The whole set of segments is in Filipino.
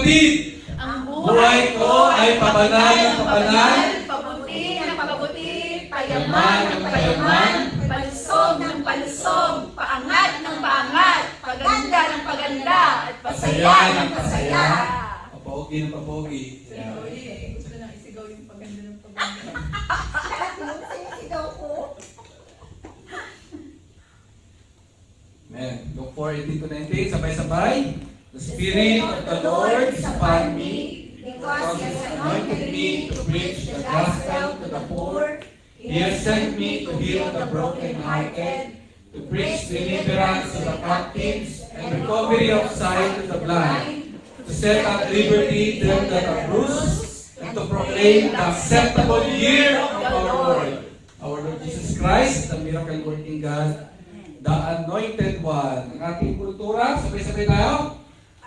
kapatid, Ang buhay ko ay pabanal ng pabanal, pabuti ng pabuti, payaman ng payaman, palusog ng palusog, paangat ng paangat, paganda ng paganda, at pasaya ng pasaya. papogi ng papogi. Gusto na isigaw yung paganda ng paganda. Sinisigaw ko. Amen. Look for 18-19, sabay-sabay. The Spirit of the Lord is upon me, because He has anointed me to preach the gospel to the poor. He has sent me to heal the brokenhearted, to preach deliverance to the captives, and recovery of sight to the blind, to set at liberty them that are bruised, and to proclaim the acceptable year of our Lord. Our Lord Jesus Christ, the miracle-working God, the Anointed One. Ang ating kultura, sabay-sabay tayo.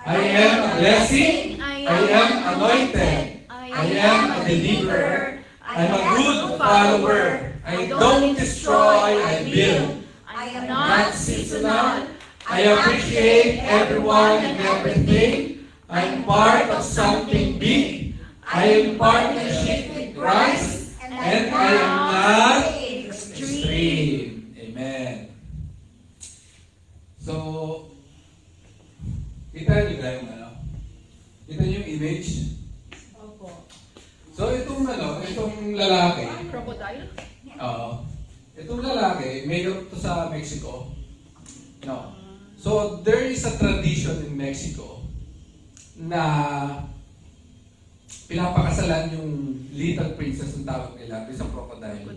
I am a blessing, I am anointed, I am a deliverer, I'm a good follower, I don't destroy, I build. I am not seasonal. I appreciate everyone and everything. I'm part of something big. I am partnership with Christ, and I am not extreme. Amen. So, kita niyo ba yung Kita niyo yung image? Opo. So, itong lalaki, Crocodile? itong lalaki, mayor to sa Mexico. No. So, there is a tradition in Mexico na pinapakasalan yung little princess ang tawag nila, isang crocodile,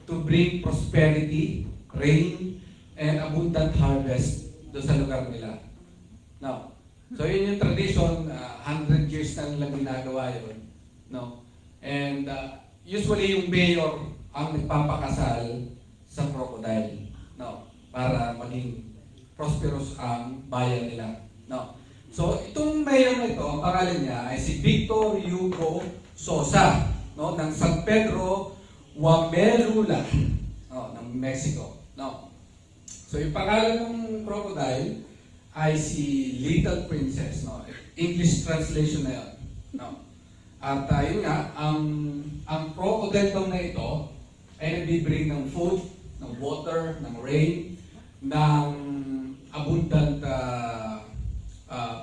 to bring prosperity, rain, and abundant harvest doon sa lugar nila. No. So, yun yung tradition, 100 years na nilang ginagawa yun. No. And usually yung mayor ang nagpapakasal sa crocodile. No. Para maging prosperous ang bayan nila. No. So, itong mayor na ito, ang pangalan niya ay si Victor Hugo Sosa, no, ng San Pedro, Huamelula, no, ng Mexico. No. So, yung pangalan ng crocodile ay si Little Princess, no. English translation na yun. No. At yun nga, ang crocodile daw na ito ay nagbibring ng food, ng water, ng rain, ng abundant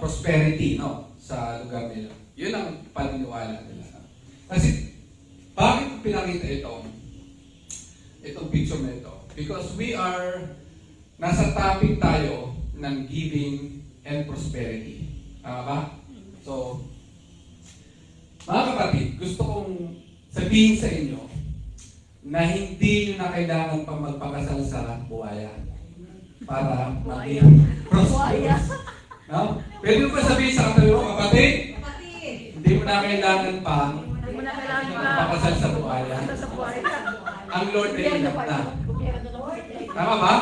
prosperity, no, sa lugar nila. Yun ang paniniwala nila. Kasi, bakit pinakita itong picture na ito? Because we are, nasa topic tayo ng giving and prosperity. Tama ba? So, mga kapatid, gusto kong sabihin sa inyo na hindi nyo na kailangan pang magpakasal sa buhaya para maging prosperous. No? Pwede mo ba sabihin sa katabi mo, kapatid? Hindi mo na kailangan pang magpakasal sa buhaya. Ang Lord ay enough na. Tama ba?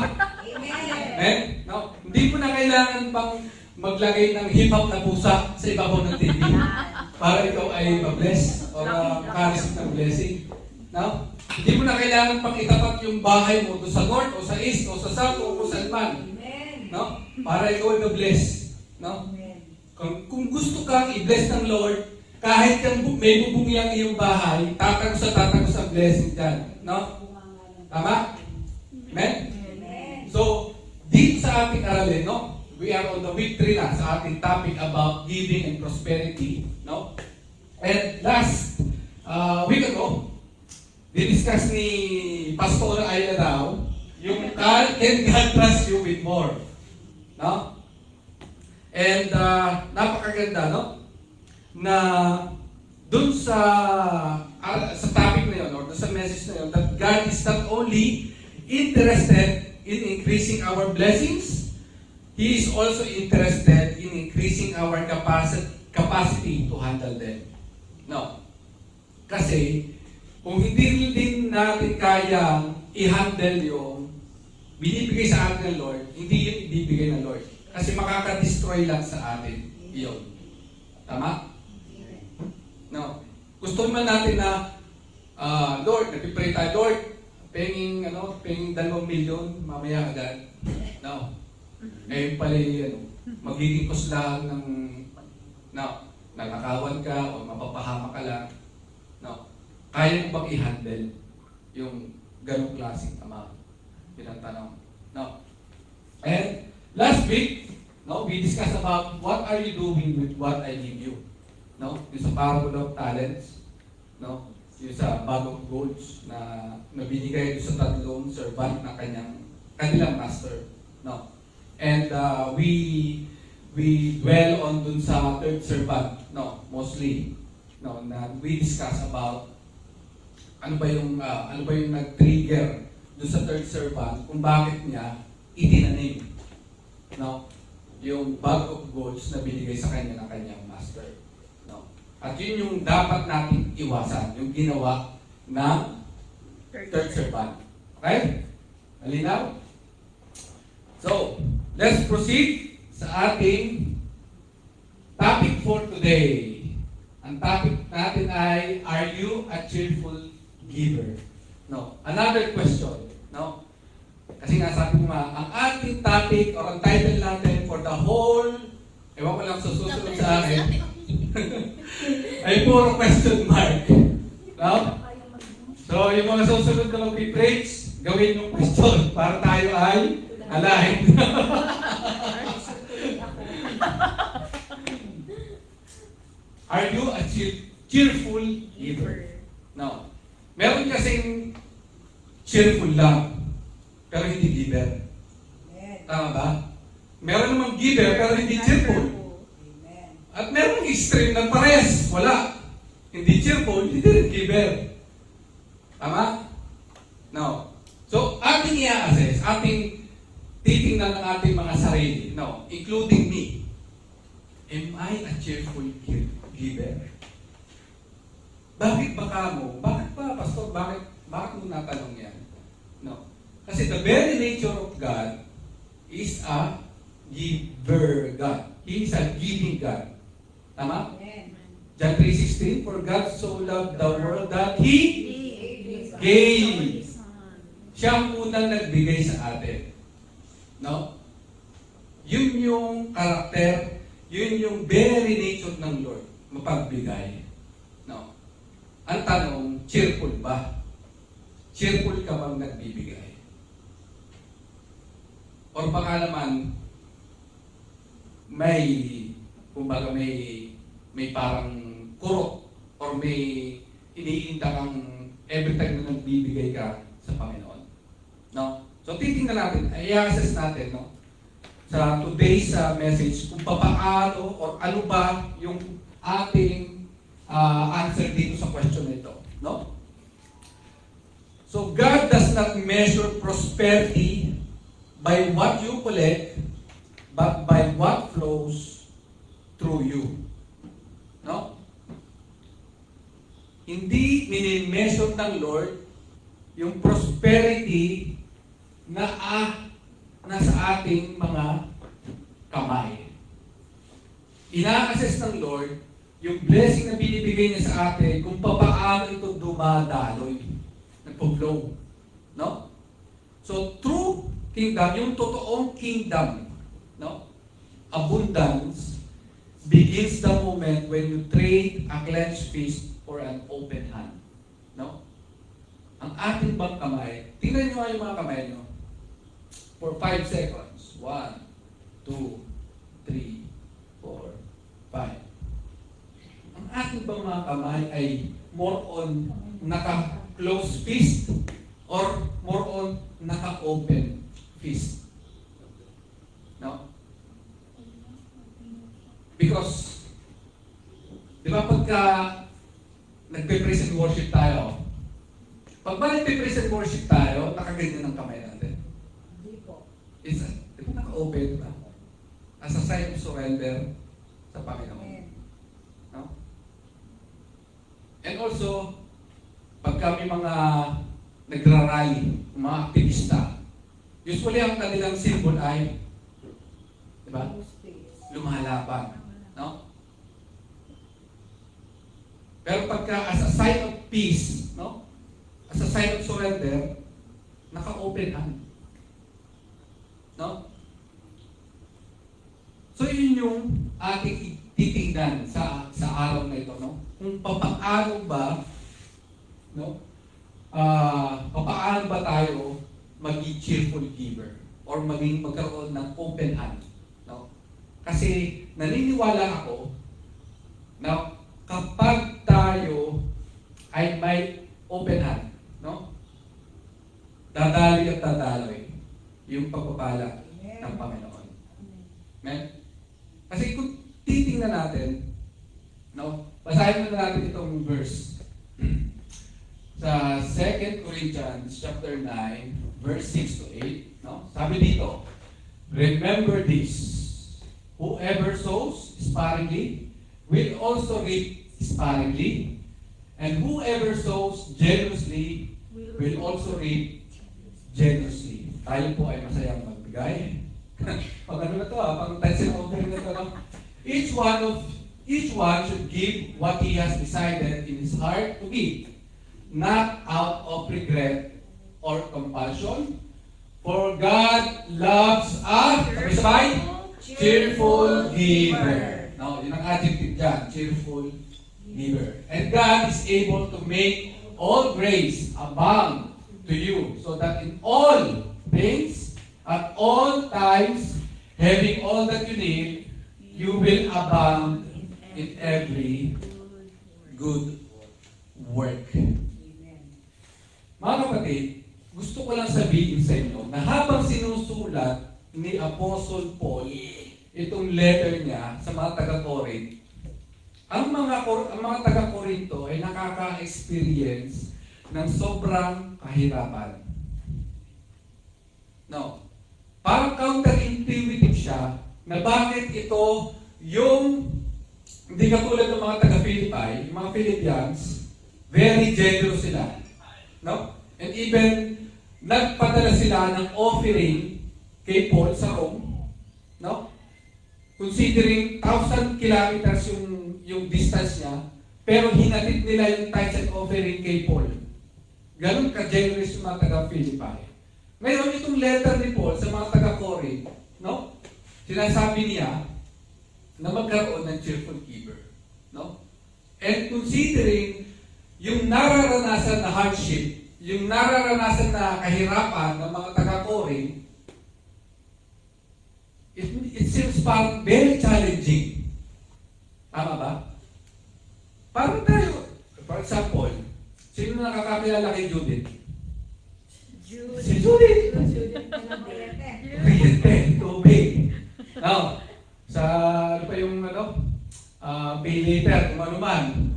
Amen? No? Hindi mo na kailangan pang maglagay ng hip-hop na pusa sa ibabaw ng TV para ikaw ay ma-bless o makareceive ng blessing. No? Hindi mo na kailangan pang itapat yung bahay mo doon sa north o sa east o sa south o kung saan man. No? Para ikaw ay ma-bless. No? Kung gusto kang i-bless ng Lord, kahit may bubungi ang iyong bahay, tatagos ang blessing dyan. No? Tama? Amen? So, dito sa ating aralin, no? We are on the week 3 na sa ating topic about giving and prosperity, no? And last week ago, discuss ni Pastor Ayla daw yung can God trust you with more, no? And napakaganda, no? Na dun sa topic na yun or dun sa message na yun, that God is not only interested in increasing our blessings, He is also interested in increasing our capacity to handle them. No. Kasi, kung hindi din natin kayang i-handle yung binibigay sa atin ng Lord, hindi yun ibibigay ng Lord. Kasi makaka-destroy lang sa atin yun. Tama? No. Gusto man natin na, Lord, nagpipray tayo, Lord, penging 2 milyon, mamaya agad. No. Ngayon pala magiging kuslang ng nanakawan ka o mapapahama ka lang, no? Kaya mo bang i-handle yung ganong klaseng ama? Yun ang tanong. No? And last week, no, we discussed about what are you doing with what I give you. No? Yung sa parable of talents, no? Yung sa bag of golds na nabinigay doon sa tatlong servant na kanilang master. No? And we dwell on dun sa third servant, no, mostly, no, na we discuss about ano ba yung nag-trigger dun sa third servant kung bakit niya itinanim, no, yung bag of golds na binigay sa kanya ng kanyang master, no. At yun yung dapat nating iwasan, yung ginawa ng third servant. Okay? Malinaw? So, let's proceed sa ating topic for today. Ang topic natin ay, are you a cheerful giver? No. Another question. No? Kasi nga sabi ko nga, ang ating topic or ang title natin for the whole, ewan ko lang susunod sa akin, ay puro question mark. No? So, yung mga susunod na mag-preach, gawin yung question para tayo ay aligned. Are you a cheerful giver? No. Meron kasing cheerful lang, pero hindi giver. Tama ba? Meron namang giver, pero hindi cheerful. At meron extreme na pares. Wala. Hindi cheerful, hindi rin giver. Tama? No. So, ating i-assess, ating titingnan ng ating mga sarili, no, including me. Am I a cheerful giver? Bakit ba kamo? Bakit ba, Pastor? Bakit mo natanong yan? No. Kasi the very nature of God is a giver God. He is a giving God. Tama? John 3:16, for God so loved the world that He gave. Siya ang unang nagbigay sa atin. No? Yun yung karakter, yun yung very nature ng Lord, mapagbigay. No? Ang tanong, cheerful ba? Cheerful ka bang nagbibigay? Or baka naman, kumbaga may parang kurot or may iniinda kang every time na nagbibigay ka sa Panginoon. No? So titingnan natin, i-assess natin, no, sa today's message kung paano or ano ba yung ating answer dito sa question na ito, no? So God does not measure prosperity by what you collect, but by what flows through you. No? Hindi mini-measure ng Lord yung prosperity na nasa ating mga kamay. Ina-assess ng Lord yung blessing na binibigay niya sa atin kung paano ito dumadaloy, nagpo-flow. No? So, true kingdom, yung totoong kingdom, no? Abundance begins the moment when you trade a clenched fist for an open hand. No? Ang ating bang kamay, tingnan nyo nga yung mga kamay nyo. For 5 seconds. 1, 2, 3, 4, 5. Ang ating bang mga kamay ay more on naka-close fist or more on naka-open fist? No? Because, di ba pagka nagpe-praise and worship tayo, pag ba nagpe-praise and worship tayo, nakaganyan ang kamay natin. Di ba naka-open ba? As a sign of surrender sa Panginoon. No? And also, pag kami mga nagra-rally, mga aktivista, usually ang kanilang symbol ay, di ba? Lumalaban. No? Pero pagka as a sign of peace, no? As a sign of surrender, naka-open hand. No? So yun yung ating titingnan titingnan sa araw na ito, no? Kung papaano ba, no? Papaano ba tayo maging cheerful giver or magkaroon ng open hand, no? Kasi naniniwala ako na kapag tayo ay may open hand, no? Dadali at dadaloy yung pagpapala ng Panginoon. Amen? Kasi kung titingnan natin, no? Basahin na natin itong verse. Sa 2 Corinthians chapter 9, verse 6 to 8, no? Sabi dito, remember this, whoever sows sparingly will also reap sparingly, and whoever sows generously will also reap generously. Tayo po ay masayang magbigay. Pag ano na to pang tension offering na to, no? Each one should give what he has decided in his heart to give, not out of regret or compulsion, for God loves a cheerful giver. No, yun ang adjective dyan, cheerful giver. And God is able to make all grace abound to you, so that in all things, at all times, having all that you need, you will abound in every good work. Mga kapatid, gusto ko lang sabihin sa inyo na habang sinusulat ni Apostle Paul itong letter niya sa mga taga-Corinth, ang mga taga-Corinto ay nakaka-experience ng sobrang kahirapan. No. Parang counterintuitive siya na bakit ito yung hindi katulad ng mga taga-Philippi, yung mga Philippians, very generous sila. No? And even, nagpadala sila ng offering kay Paul sa Rome. No? Considering 1,000 kilometers yung distance niya, pero hinatid nila yung tithes and offering kay Paul. Ganun ka-generous yung mga taga-Philippi. Ngayon, itong letter ni Paul sa mga taga-Corinth, no? Sinasabi niya na magkaroon ng cheerful giver. No? And considering yung nararanasan na hardship, yung nararanasan na kahirapan ng mga taga-Corinth, it seems parang very challenging. Tama ba? Parang tayo, for example, sino na nakakakilala kay Judith? Si Judith! Riyente, tubig. Now, sa ano pa yung pay later, kung ano man.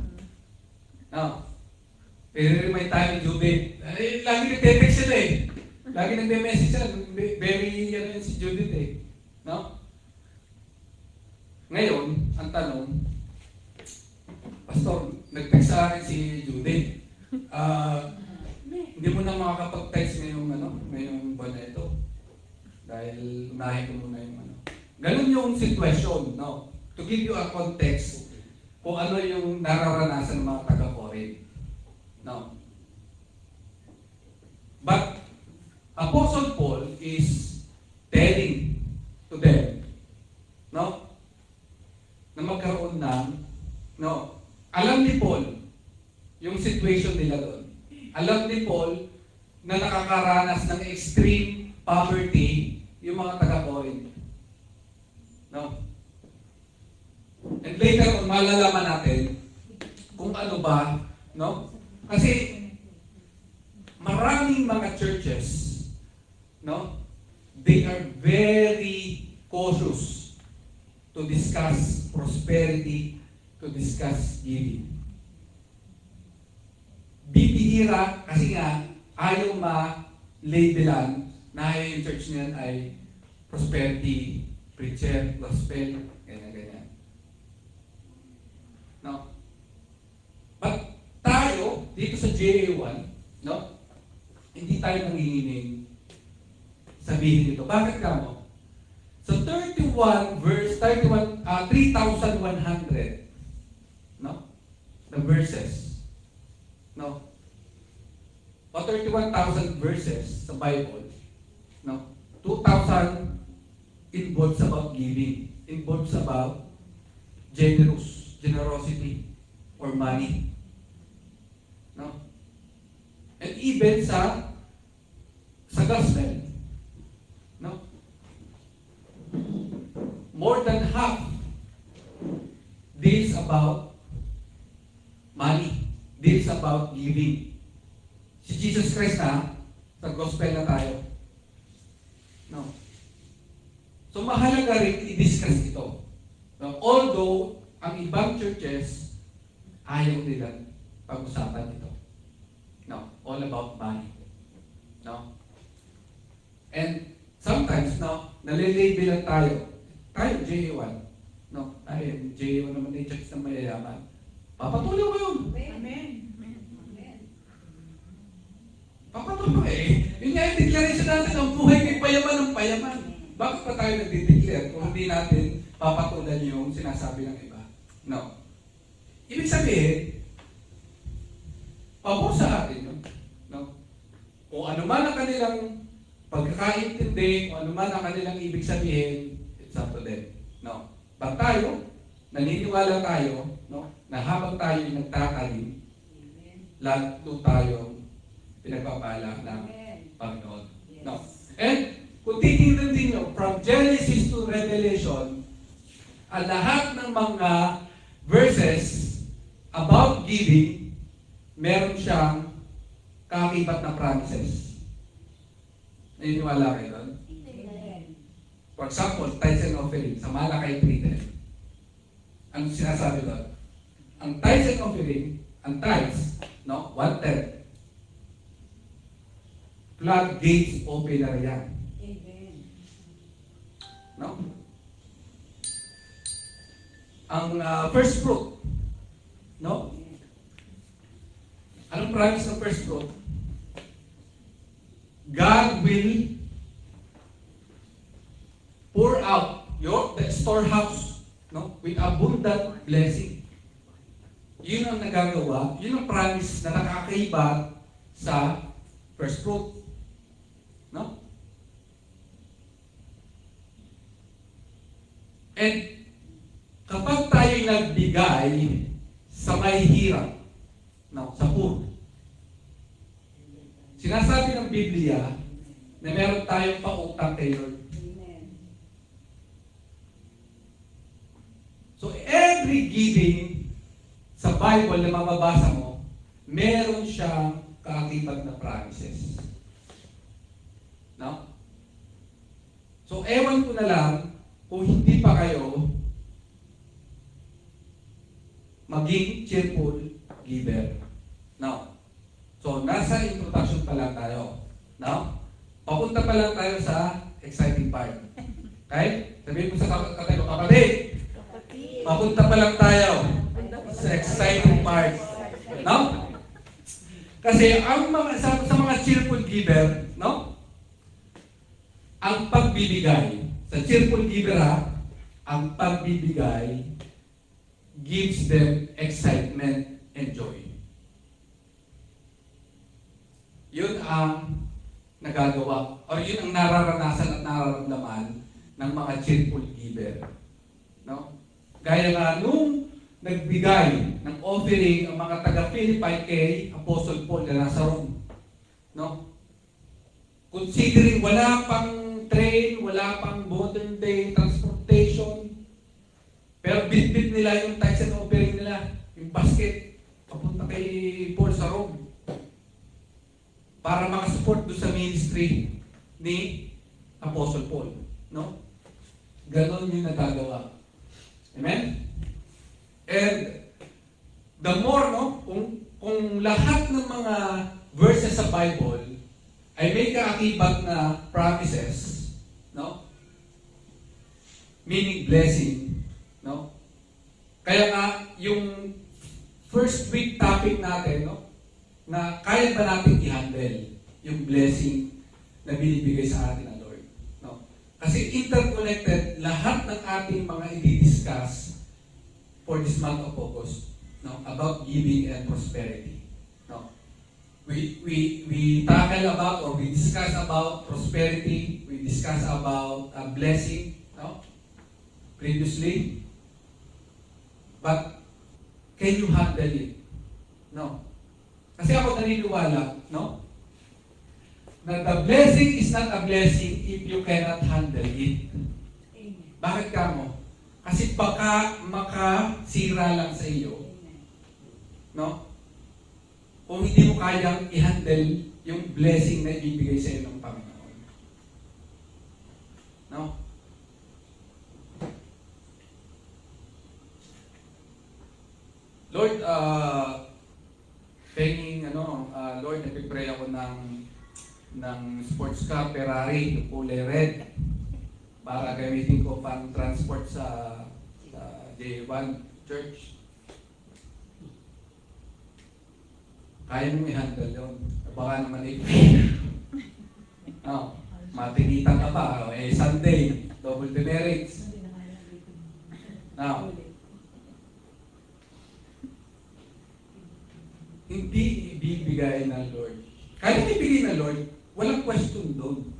Now, may tayo ni Judith. Lagi nag-text sila eh. Lagi nag-message sila. Very, si Judith eh. No? Ngayon, ang tanong, Pastor, nag-text sa akin si Judith. Hindi mo na makakapag-text ngayong buwan na ito. Dahil unahin ko muna yung Ganun yung situation, no? To give you a context kung ano yung nararanasan ng mga taga-Corinth. No? But Apostle Paul is telling to them, no? Na magkaroon ng, no? Alam ni Paul yung situation nila doon. Alam ni Paul na nakakaranas ng extreme poverty yung mga taga-Corinth. No? And later on, malalaman natin kung ano ba, no? Kasi maraming mga churches, no? They are very cautious to discuss prosperity, to discuss giving. Bibihira kasi nga ayaw ma-labelan na yung church niyan ay prosperity preacher, gospel, ganyan-ganyan. No? But tayo, dito sa JA1, no? Hindi tayo nanginginig sabihin ito. Bakit ka mo? Sa 3,100, no? The verses, no? O 31,000 verses sa Bible, no? 2,000 involves about giving, involves about generosity, or money. No? And even sa gospel, no? More than half deals about money, deals about giving. Si Jesus Christ na, sa gospel na tayo. No. So mahalaga rin i-discuss ito. No? Although, ang ibang churches, ayaw nilang pag-usapan ito. No. All about money. No. And sometimes, no, nalilabel lang tayo. Tayo, JA1. No, ay, JA1 naman yung church na mayayaman. Papatuloy ko yun. Amen. Papatuloy ko eh. Yun nga yung declaration natin, ang buhay kay payaman ng payaman. Bakit pa tayo nagde-declare kung hindi natin papatulan yung sinasabi ng iba? No. Ibig sabihin, pabor sa atin yun. No? Kung ano man ang kanilang pagkakaintindi, kung ano man ang kanilang ibig sabihin, it's up to them. No. Pag tayo, naniniwala tayo, no, na habang tayo yung nagtatalim, lalo tayong pinagpapala ng Panginoon. No. And kung titingnan din nyo, from Genesis to Revelation, ang lahat ng mga verses about giving, meron siyang kaakibat na promises. Naniniwala kayo doon? For example, tithes and offering sa Malakay 3:10. Ang sinasabi doon? Ang tithes and offering, ang tithes, no, 1/10. Floodgates open na yan. No? Ang first fruit, no? Anong promise ng first fruit? God will pour out the storehouse, no, with abundant blessing. Yun ang nagagawa, yun ang promise na nakakaiba sa first fruit. No? And kapag tayo nagbigay sa may hirap, no, sa poor, sinasabi ng Biblia na meron tayong pautang kay Lord. So every giving sa Bible na mababasa mo, meron siyang kaakibat na promises. No? So ewan ko na lang kung hindi pa kayo maging cheerful giver. Now, so nasa introduction pa lang tayo. Now, papunta pa lang tayo sa exciting part. Okay? Sabihin mo sa kapatid, papunta pa lang tayo sa exciting part. No? Kasi ang mga sa mga cheerful giver, no? Ang pagbibigay, sa cheerful giver ang pagbibigay gives them excitement and joy. Yun ang nagagawa, or yun ang nararanasan at nararamdaman ng mga cheerful giver. No? Gaya nga nung nagbigay ng offering ang mga taga-Philippi kay Apostle Paul na nasa Rome. No? Considering wala pang train, wala pang modern day transportation, pero bit-bit nila yung tithes and offering nila, yung basket, papunta kay Paul sa Rome. Para makasupport doon sa ministry ni Apostle Paul. No? Ganon yung nagagawa. Amen? And the more, no, kung lahat ng mga verses sa Bible ay may kaakibat na promises, no? Meaning blessing, no? Kaya nga yung first week topic natin, no, na kaya ba natin i-handle yung blessing na binibigay sa atin ng Lord, no? Kasi interconnected lahat ng ating mga i-discuss for this month of August, no, about giving and prosperity. No, we tackle about, or we discuss about prosperity. We discuss about blessing. No, previously, But, can you handle it? No. Kasi ako naniniwala, no? Na the blessing is not a blessing if you cannot handle it. Amen. Bakit ka mo? Kasi baka makasira lang sa iyo, Amen. no? Kung hindi mo kayang i-handle yung blessing na ibibigay sa iyo ng Panginoon. No? Lord, Lord, nagpipray ako ng sports car Ferrari, yung kulay red, para gamitin ko pang transport sa J1 Church. Kaya mo i-handle yun. Baka naman no, matinitan ka pa. Sunday, double demerits. Now, hindi ibibigay ng Lord. Kahit ibigay ng Lord, walang question doon.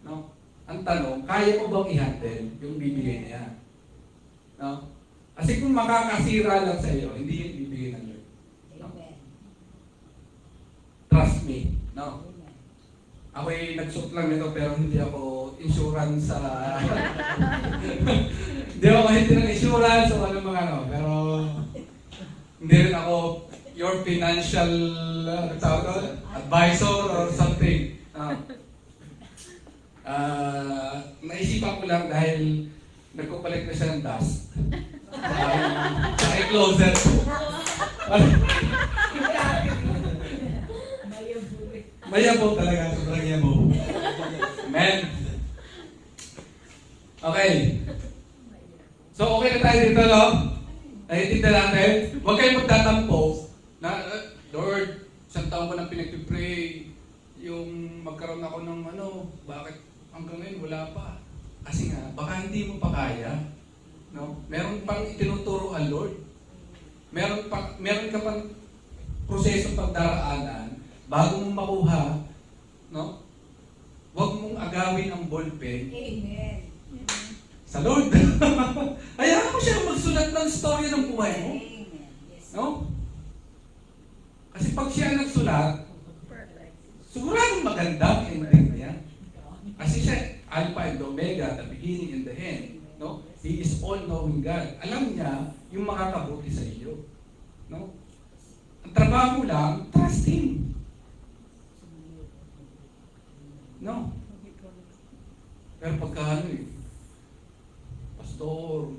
No? Ang tanong, kaya mo bang i-handle yung bibigay niya? No? Kasi kung makakasira lang sa iyo, hindi yun bibigay ng Lord. No? Amen. Trust me. No? Amen. Ako'y nagsuot lang nito pero hindi ako insurance sa... hindi ako hindi ng insurance o ano mga ano. Pero hindi rin ako your financial advisor or something. Naisipan ko lang dahil nagkukulit na siya ng dust. Sa closet ko. Mayabot talaga, sobrang yabot. Amen. Okay. So okay na tayo dito, no? Naiintindihan natin. Huwag kayong magtatampo na, Lord, isang taon ko nang pinag-pray, yung magkaroon ako ng bakit hanggang ngayon wala pa? Kasi nga, baka hindi mo pa kaya. No? Meron pang itinuturo ang Lord. Meron ka pang proseso pagdaraanan bago mo makuha, no? Huwag mong agawin ang ballpen Amen. sa Lord. Hayaan mo siya magsulat ng story ng buhay mo. Amen. Yes. No? Kasi pag siya nagsulat, siguradong maganda ang ending niya. Kasi siya, Alpha and Omega, the beginning and the end. No? He is all-knowing God. Alam niya yung makakabuti sa iyo. No? Ang trabaho mo lang, trust Him. No? Pero pagka Pastor,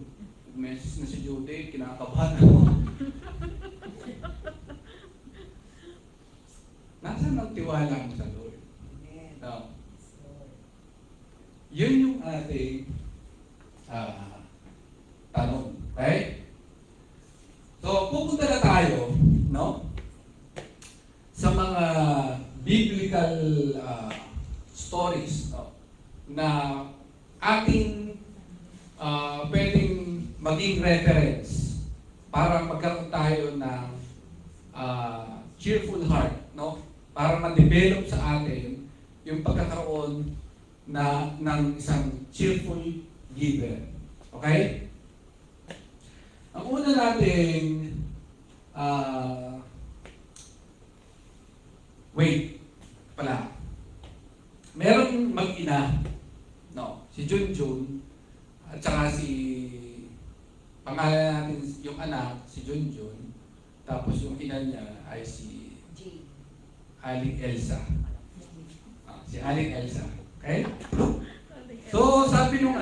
message na si Judy, kinakabahan ako. Nasaan ang tiwala mo sa Lord? Amen. No? Yun yung ating tanong. Okay? So, pupunta na tayo, no? Sa mga biblical stories, no? Na ating pwedeng maging reference para magkaroon tayo ng cheerful heart, no? Para ma-develop sa atin yung pagkakaroon ng isang cheerful giver. Okay? Ang una nating wait pala. Merong mag-ina, no? Si Junjun at saka pangalan natin yung anak, si Junjun, tapos yung ina niya ay si G. Aling Elsa. Si Aling Elsa. Okay? So, sabi nung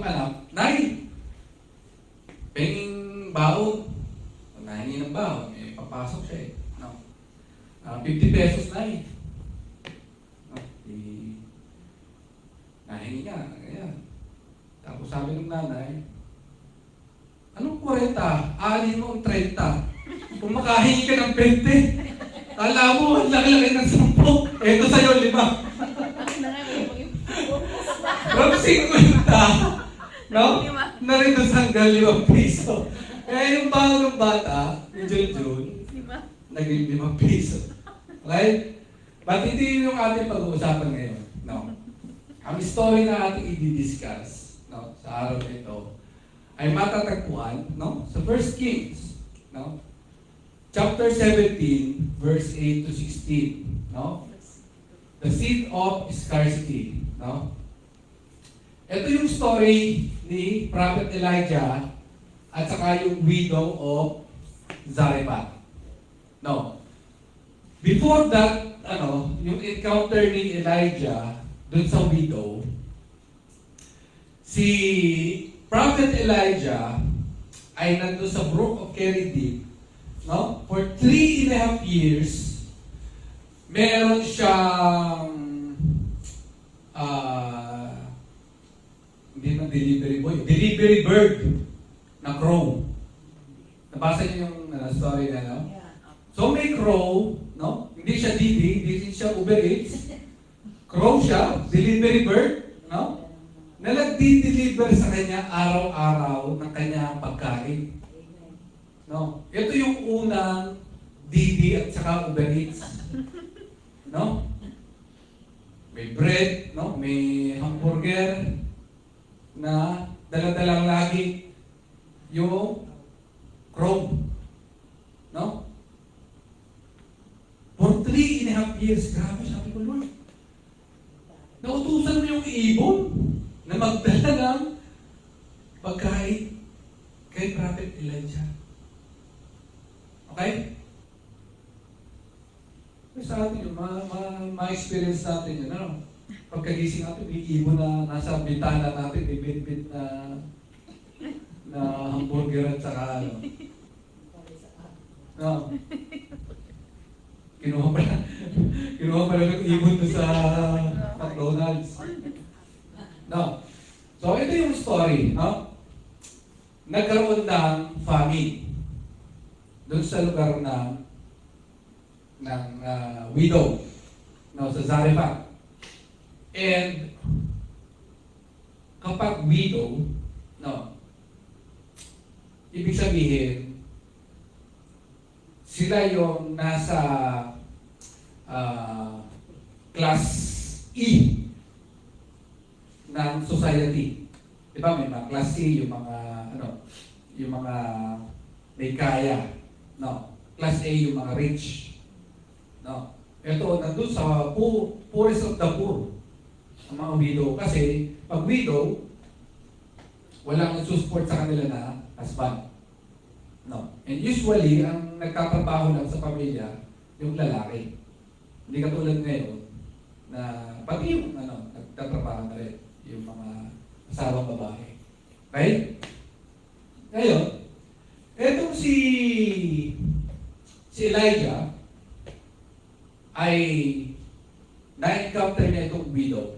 anak, Nay, penging baon. Nahingi ng baon, papasok siya eh. No? 50 pesos, Nay. No? Nahingi niya, ganyan. Tapos sabi ng nanay, anong 40? Alin mo ang 30. Kung makahingi ka ng 20, kala mo, ang laki-laki ng 10. Eto sa'yo, 5. From 50, no? Na-reduce hanggang 5 piso. Kaya yung bagong bata, yung Junjun, naging 5 piso. Okay? But hindi yung ating pag-uusapan ngayon. No? Ang story na ating i-discuss, no, sa araw nito ay matatagpuan, no? Sa 1 Kings, no? Chapter 17, verse 8 to 16, no? The seed of scarcity, no? Ito yung story ni Prophet Elijah at saka yung widow of Zarephath. No. Before that, yung encounter ni Elijah dun sa widow, si Prophet Elijah ay nandun sa Brook of Keridib, no? For 3.5 years, meron siyang hindi man delivery boy, delivery bird na crow. Nabasa niyo yung story na, no? Yeah. So may crow, no? Hindi siya Didi, hindi siya Uber Eats. Crow siya, delivery bird, no? Na nagdi-deliver sa kanya araw-araw ng kanyang pagkain. Amen. No? Ito yung unang Didi at saka Uber Eats. No? May bread, no? May hamburger na dala-dalang lagi yung crow. No? For 3.5 years, grabe, sabi ko, Lord, nautusan mo yung ibon na magdala ng pagkain kay Prophet Elijah. Okay? Sa atin yun, ma-experience natin yun. Ano? Pagkagising natin, may ibon na nasa bintana natin, may bit-bit na hamburger at saka ano. No. Kinuha pala ng ibon doon sa McDonald's. No. So, ito yung story, no? Nagkaroon ng famine doon sa lugar ng widow, no, sa Zarephath. And kapag widow, no, ibig sabihin, sila yung nasa class E ng society. Di ba, may mga class E, yung mga may kaya. No. Class A, yung mga rich. No. Ito, nandun sa poorest of the poor, ang mga widow. Kasi, pag widow, walang nagsusupport sa kanila na husband. No. And usually, ang nagtatrabaho lang sa pamilya, yung lalaki. Hindi katulad ngayon, na pati yung nagtatrabaho na rin, yung mga asawang babae. Okay? Ngayon, etong si Elijah ay na-encounter niya itong widow.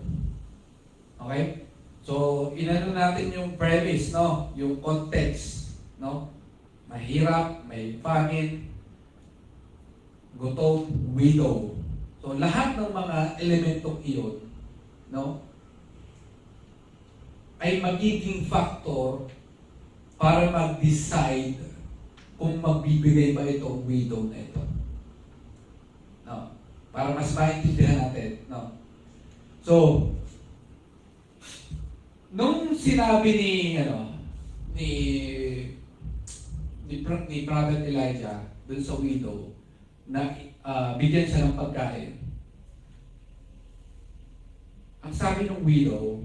Okay? So, inano natin yung premise, no? Yung context, no? Mahirap, may famine, gutom, widow. So, lahat ng mga elementong iyon, no? Ay magiging factor para mag-decide kung magbibigay ba itong widow na ito. No? Para mas maintindihan natin. No? So, nung sinabi ni Prophet Elijah dun sa widow na bigyan siya ng pagkain, ang sabi ng widow,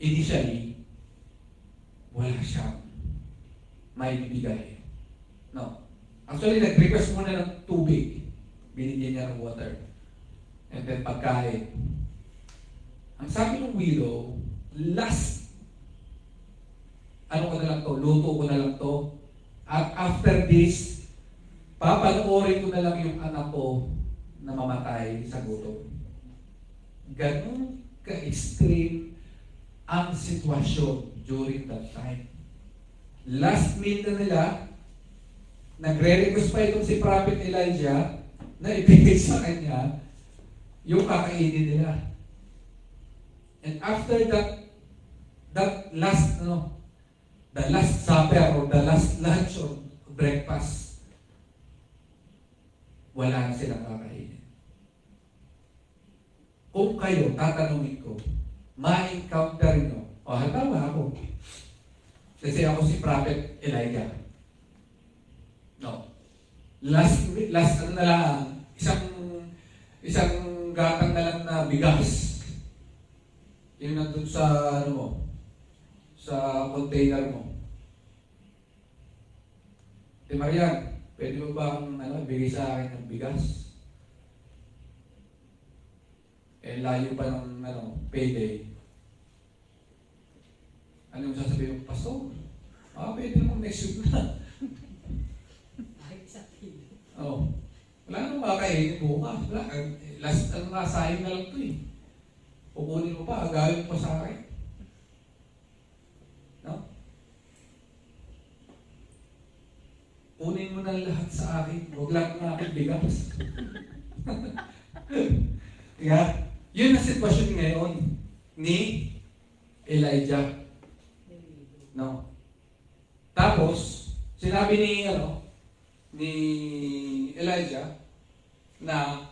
initially, wala siyang may bibigay. No. Actually, nag-request muna ng tubig. Binigyan niya ng water. And then pagkain. Ang sabi ng widow, last, ko na lang to, luto ko na lang to. At after this, papanoorin ko na lang yung anak ko na mamatay sa gutom. Ganun ka-extreme ang sitwasyon during that time. Last meal na nila, nagre-request pa itong si Prophet Elijah na ibigay sa kanya yung kakainin nila. And after that last, the last supper or the last lunch or breakfast, wala na silang kakainin. Kung kayo, tatanungin ko, ma-encounter nyo, halimbawa ako, Kasi ako si Prophet Elijah. No. Last ano na lang, isang gatang na lang na bigas. Yun nandun sa ano mo, sa container mo. Marian, pwede mo bang bigay sa akin ng bigas? Layo pa ng payday. Ano yung sasabihin mo, Pastor? Pwede naman next week na. Kahit sa pili. Oh. Wala nang makakainin bukas. Wala. Last, sayang na lang ito eh. Pupunin mo pa, agawin mo pa sa akin. No? Kunin mo na lahat sa akin. Huwag lang ng aking bigas. Yeah. Yun ang sitwasyon ngayon ni Elijah. No. Tapos, sinabi ni Elijah na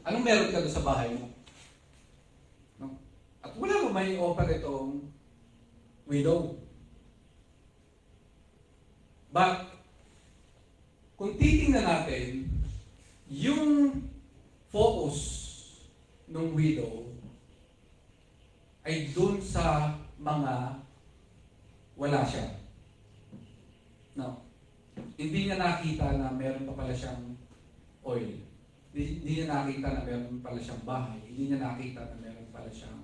anong meron ka doon sa bahay mo? No? At wala mo may offer itong widow. But, kung titingnan natin, yung focus ng widow ay dun sa mga wala siya. No. Hindi niya nakita na meron pa pala siyang oil. Hindi niya nakita na meron pala siyang bahay. Hindi niya nakita na meron pala siyang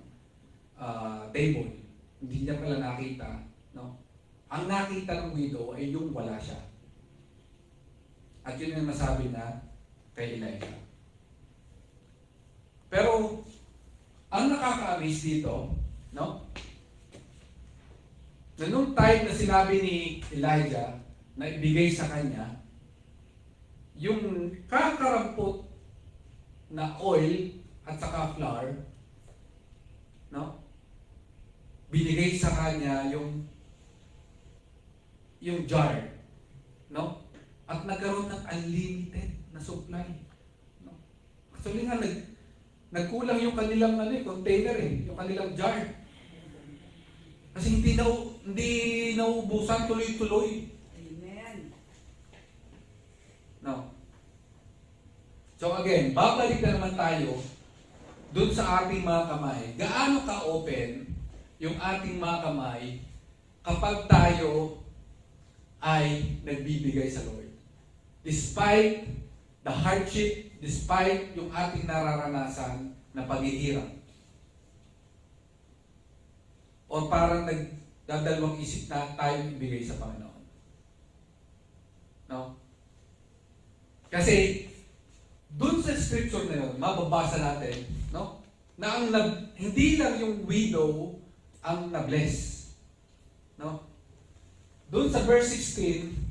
table. Hindi niya pala nakita. No. Ang nakita ng widow ay yung wala siya. At yun yung masabi na kay Elijah. Pero, ang nakaka-amaze dito, no? Na nung time na sinabi ni Elijah na ibigay sa kanya, yung kakarampot na oil at saka flour, no? Binigay sa kanya yung jar, no? At nagkaroon ng unlimited na supply. No? Actually nga, nagkulang yung kanilang container yung kanilang jar. Kasi hindi naubusan tuloy-tuloy. Amen. No. So again, babalik na naman tayo dun sa ating mga kamay. Gaano ka-open yung ating mga kamay kapag tayo ay nagbibigay sa Lord? Despite the hardship, despite yung ating nararanasan na paghihirap. O parang nagdadalawang isip na tayo ibigay sa Panginoon. No? Kasi, dun sa scripture na yun, mababasa natin, no? Na hindi lang yung widow ang na-bless. No? Dun sa verse 16,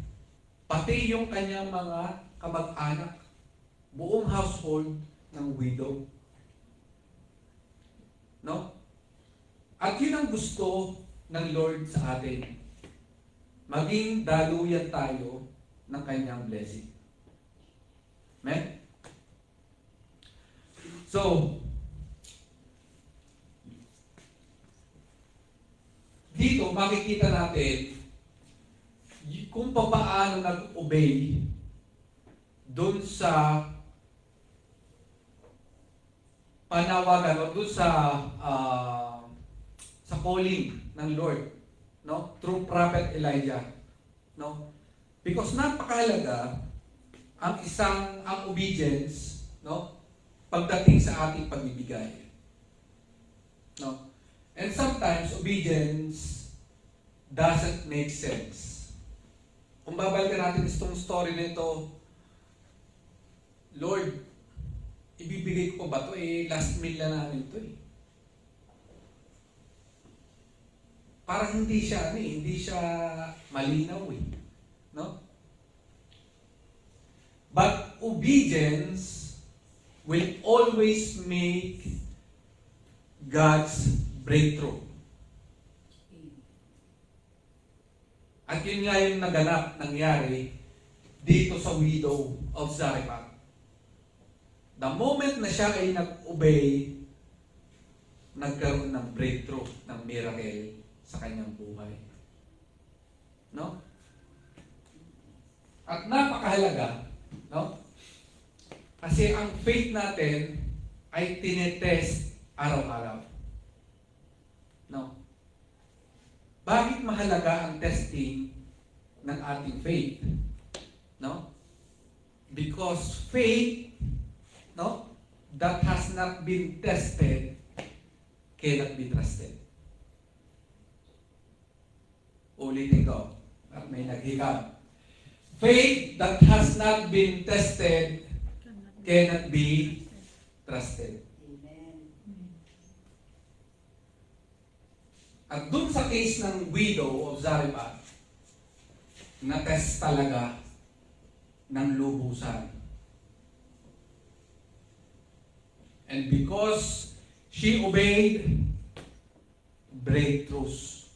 pati yung kanyang mga kamag-anak, buong household ng widow. No? At yun ang gusto ng Lord sa atin. Maging daluyan tayo ng kanyang blessing. Amen? So, dito makikita natin kung paano nag-obey doon sa panawagan o doon sa calling ng Lord, no? Through Prophet Elijah, no? Because napakahalaga ang obedience, no? Pagdating sa ating pagbibigay. No? And sometimes obedience doesn't make sense. Kung babalikan natin itong story nito, Lord, ibibigay ko ba ito? Last meal na namin ito Parang hindi siya malinaw No? But obedience will always make God's breakthrough. At yun nga yung nangyari dito sa widow of Zarephath. The moment na siya ay nag-obey, nagkaroon ng breakthrough, ng miracle sa kanyang buhay. No? At napakahalaga, no? Kasi ang faith natin ay tinetest araw-araw. No? Bakit mahalaga ang testing ng ating faith? No? Because faith, no, that has not been tested cannot be trusted. Ulitin ko, at may naghikap. Faith that has not been tested cannot be trusted. Amen. At dun sa case ng widow of Zarephath, na-test talaga ng lubusan. And because she obeyed, breakthroughs.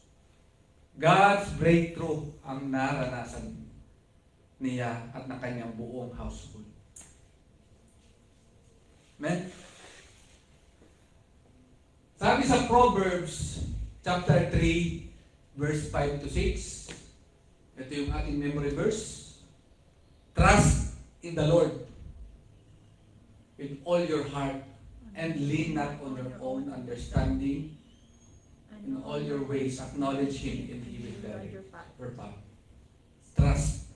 God's breakthrough ang naranasan niya at ng kanyang buong household. Amen? Sabi sa Proverbs chapter 3, verse 5 to 6, ito yung ating memory verse. Trust in the Lord with all your heart and lean not on your own understanding. In all your ways, acknowledge Him and He will direct your path. Trust.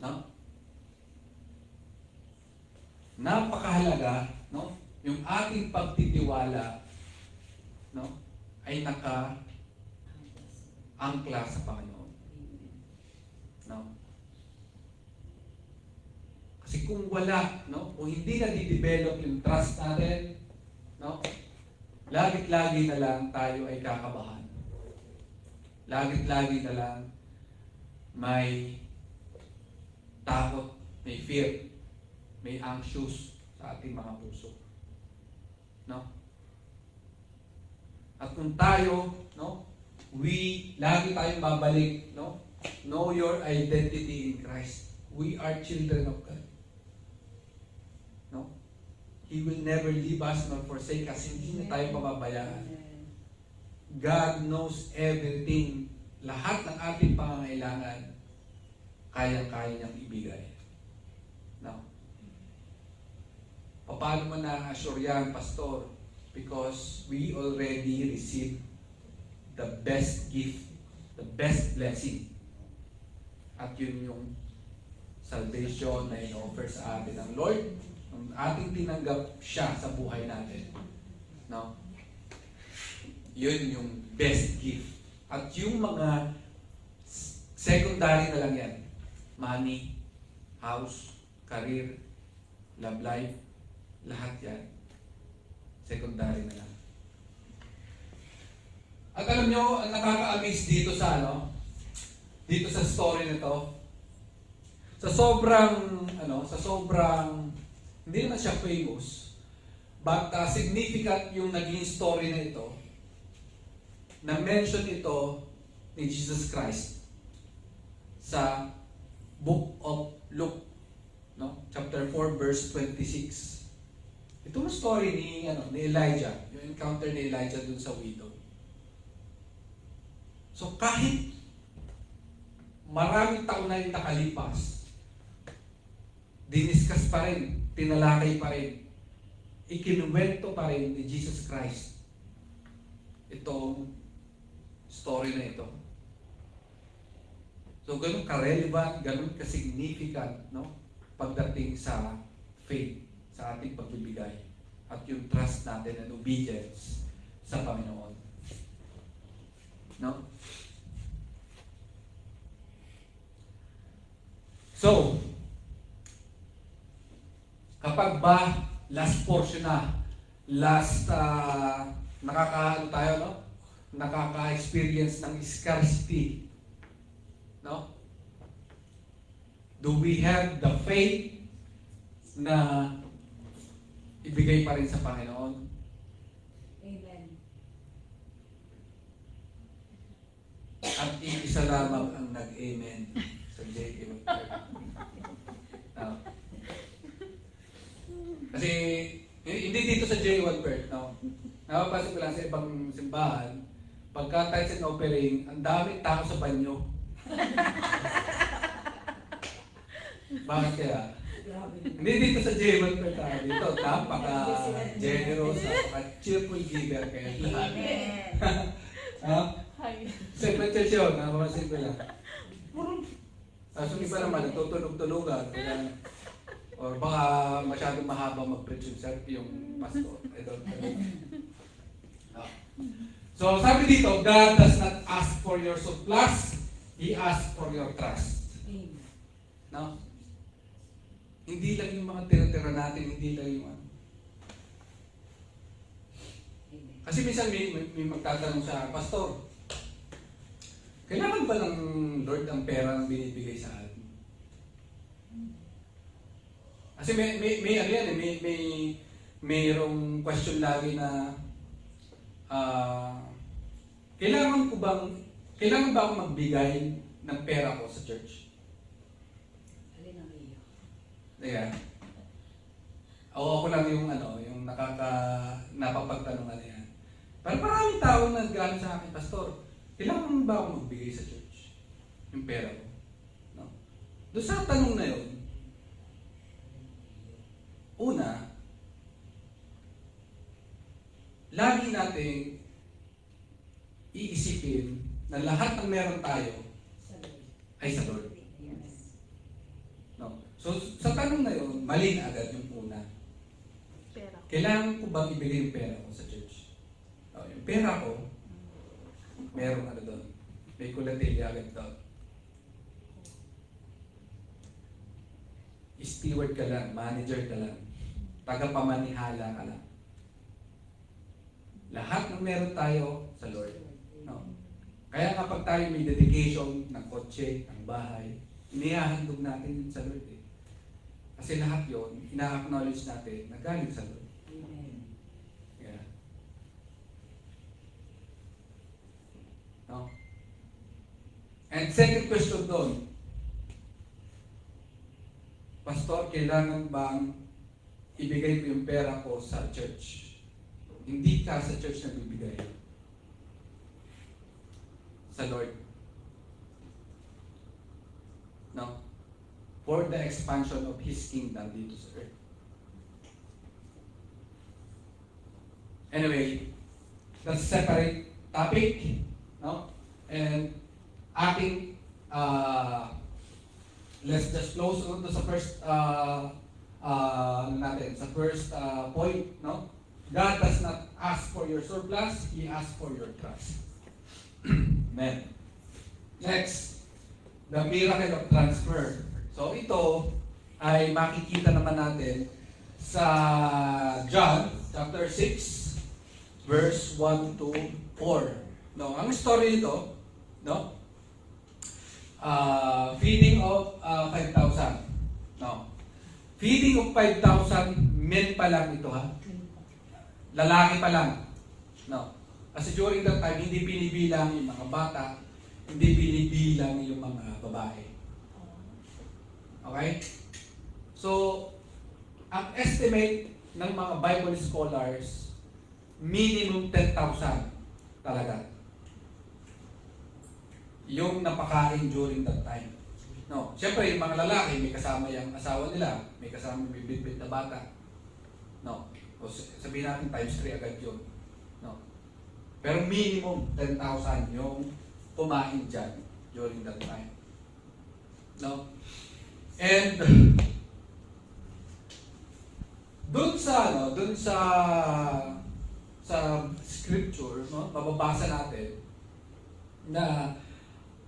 No? Napakahalaga, no? Yung ating pagtitiwala, no, ay naka-angkla sa Panginoon. No? Kasi kung wala, no, kung hindi na di-develop yung trust natin, no, lagit-lagi na lang tayo ay kakabahan. Lagit-lagi na lang may takot, may fear, may anxious sa ating mga puso. No? At kung tayo, no, lagi tayong babalik, no? Know your identity in Christ. We are children of God. No? He will never leave us nor forsake us. Hindi na tayo pababayaan. God knows everything. Lahat ng ating pangangailangan, kayang-kaya niyang ibigay. No? Paano mo na-assure yan, Pastor? Because we already received the best gift, the best blessing. At yun yung salvation na in-offer sa atin ng Lord. Ang ating tinanggap siya sa buhay natin. No? Yun yung best gift. At yung mga secondary na lang yan. Money, house, career, love life, lahat yan. Secondary na lang. At alam nyo, ang nakaka-amaze dito sa dito sa story nito, sa sobrang hindi naman siya famous, but significant yung naging story na ito, na mention ito ni Jesus Christ sa Book of Luke, no? Chapter 4, verse 26. Ito yung story ni Elijah, yung encounter ni Elijah dun sa widow. So kahit maraming taon na yung nakalipas, diniskas pa rin, tinalakay pa rin, ikinuwento pa rin ni Jesus Christ itong story na ito. So ganun ka-relevant, ganun ka-significant, no? Pagdating sa faith, sa ating pagbibigay, at yung trust natin and obedience sa Panginoon. No? So, kapag ba last portion na, nakaka-experience ng scarcity, no? Do we have the faith na ibigay pa rin sa Panginoon? Amen. At isa lamang ang nag-amen sa JK. No? Kasi hindi dito sa J1 Bird, no? Napapasok ko lang sa ibang simbahan, pagka tithes and offering, ang daming tao sa banyo. Bakit kaya? Grabe. Hindi dito sa J1 per tayo. Dito, napaka-generous, napaka-cheerful giver kayo lahat. Amen. Ha? Simple church yun, napaka-simple lang. Tapos yung iba naman, nagtutunog-tunugan. Or baka masyadong mahaba mag-preach yung pastor. I don't know. So sabi dito, God does not ask for your surplus, He asks for your trust. Amen. No? Hindi lang yung mga tira-tira natin, hindi lang yung ano. Amen. Kasi minsan may magtatanong sa pastor, kailangan ba ng Lord ang pera ang binibigay sa atin? Kasi may ano yan, mayroong question lagi na kailangan ba ako magbigay ng pera ko sa church? Alin ang iyo? Ayan. Ako lang yung yung napapagtanong na yan. Pero maraming tao na nagano sa akin, Pastor, kailangan ba ako magbigay sa church? Yung pera ko. No? Doon sa tanong na yun, una, lagi nating iisipin na lahat ng meron tayo Sa Lord. ay sa Lord. Yes. No? So, sa tanong na yun, mali na agad yung una. Pera. Kailangan ko bang ibigay yung pera ko sa church? No, yung pera ko, merong doon. May kulatilya agad doon. Steward ka lang, manager ka lang, tagapamanihala ka lang. Lahat ng meron tayo sa Lord. No? Kaya kapag tayo may dedication ng kotse, ng bahay, inihahandog natin yun sa Lord eh. Kasi lahat yun, ina-acknowledge natin na galing sa Lord. Amen. Yeah. No? And second question doon, Pastor, kailangan bang ibigay ko yung pera ko sa church? Hindi ka sa church na bibigay. Sa Lord. No? For the expansion of His kingdom dito sa earth. Anyway, that's a separate topic. No? And ating let's just close on to sa first sa first point, no? God does not ask for your surplus, He asks for your trust. Amen. Next, the miracle of transfer. So ito ay makikita naman natin sa John chapter 6 verse 1 to 4. No, ang story nito, no? Feeding of 5,000. No. Feeding of 5,000 men pa lang ito ha. Lalaki pa lang. No. Kasi during that time, hindi binibilang yung mga bata, hindi binibilang yung mga babae. Okay? So, ang estimate ng mga Bible scholars, minimum 10,000 talaga. Yung napakain during that time. No, siyempre yung mga lalaki may kasama yung asawa nila, may kasama may bitbit na bata. No. O sabihin natin times 3 agad yun. No. Pero minimum 10,000 yung kumain dyan during that time. No. And dun sa scripture, no, mababasa natin na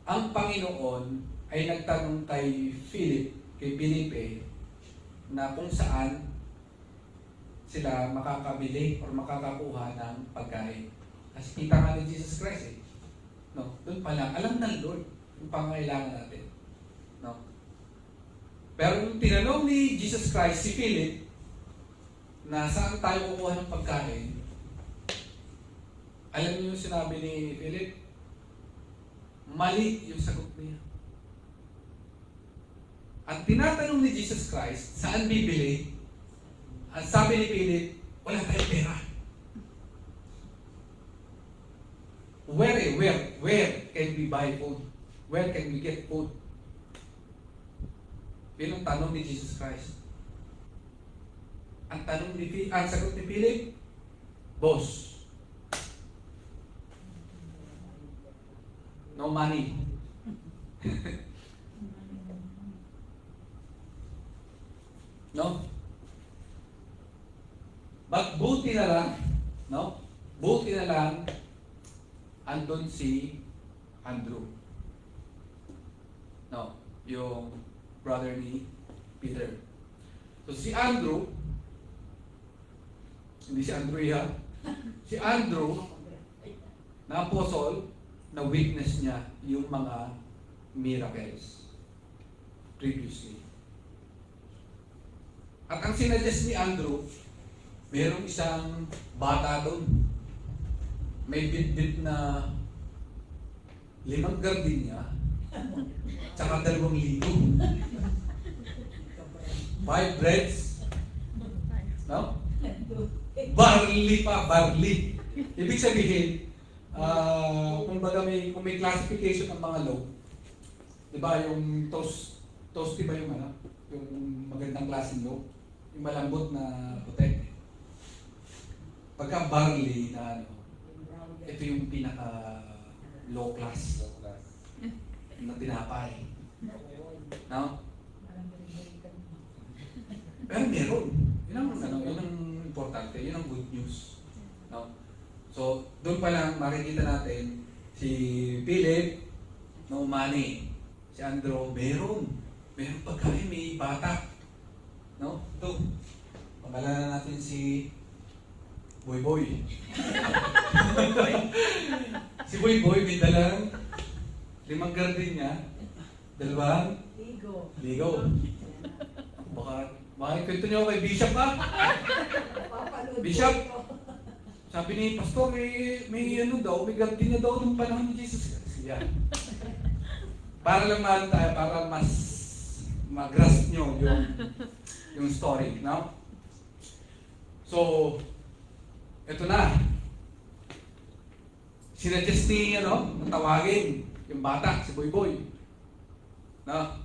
ang Panginoon ay nagtanong kay Felipe, na kung saan sila makakabili or makakakuha ng pagkain. Kasi kita nga ni Jesus Christ eh. No? Doon pa lang, alam ng Lord yung pangailangan natin. No? Pero nung tinanong ni Jesus Christ si Philip na saan tayo kukuha ng pagkain, alam niyo yung sinabi ni Philip? Mali yung sagot niya. Ang tinatanong ni Jesus Christ, saan bibili? Ang sabi ni Philip, wala tayong pera. Where can we buy food? Where can we get food? Yun ang tanong ni Jesus Christ. Ang sagot ni Philip, boss, no money. No? But buti na lang, no? Buti na lang, andun si Andrew. No, yung brother ni Peter. So si Andrew, hindi si Andrew ha, si Andrew, na apostle, na witness niya yung mga miracles previously. At ang sinadjust ni Andrew, mayroong isang bata doon. May bit-bit na 5 gardenia, tsaka 2,000. 5 breads, no? Barley pa, barley. Ibig sabihin, kung may classification ng mga loaf, di ba yung toasty ba yung ano? Yung magandang klaseng loaf? Yung malambot na puti. Pagka barley na ano, ito yung pinaka low class na tinapay. No? Pero meron. Yun ang importante. Yun ang good news. No? So, doon pa lang makikita natin si Philip, no money. Si Andrew, meron pagkain, may bata. No? Ito. Pangalanan natin si Boy. Si Boy may dalang 5 gardenia, 2 ligo. Baka kwento niyo kay Bishop ba? Bishop, sabi ni Pastor, may gardenia daw nung panahon ni Jesus. Yan. Para lang tayo, para mas mag-grasp nyo yung story, no? So, ito na. Sinadjust ni, matawagin yung bata, si Boy. No?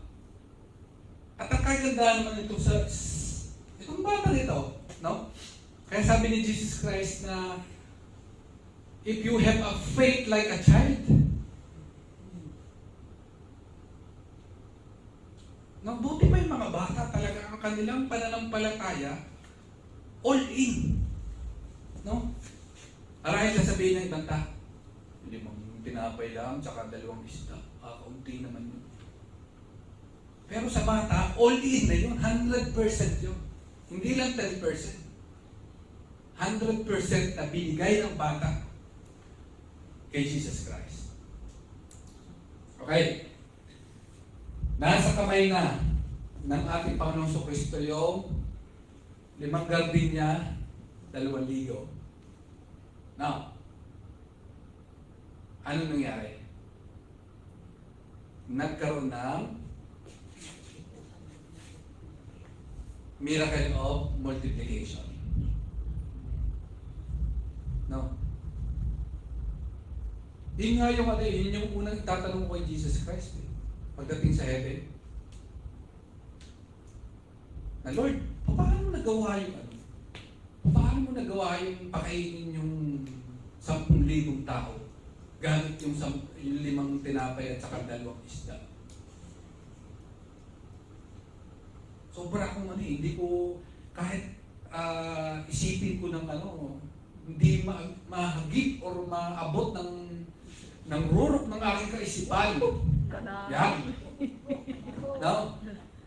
At ang kaganda naman itong bata nito, no? Kaya sabi ni Jesus Christ na, if you have a faith like a child, no, buti pa yung mga bata talaga ang kanilang pananampalataya, all in. No? Arahil sasabihin ng ibang tao, 5 tinapay lang, tsaka 2 isda. Kaunti naman yun. Pero sa bata, all in na yun. 100% yun. Hindi lang 10%. 100% na binigay ng bata kay Jesus Christ. Okay. Nasa kamay na ng ating Panginoong Kristo yung 5 gardenia, 2 ligo. Now, ano nangyari? Nagkaroon ng miracle of multiplication. No? Yun nga yun yung unang itatanong ko kay Jesus Christ. Pagdating sa heaven, na Lord, paano mo nagawa yung Paano mo nagawa yung pakainin yung 10,000 tao gamit yung 5 tinapay at saka 2 isda? Sobra akong hindi ko kahit isipin ko ng hindi mahagip or maabot ng rurok ng aking kaisipan. Yan. No?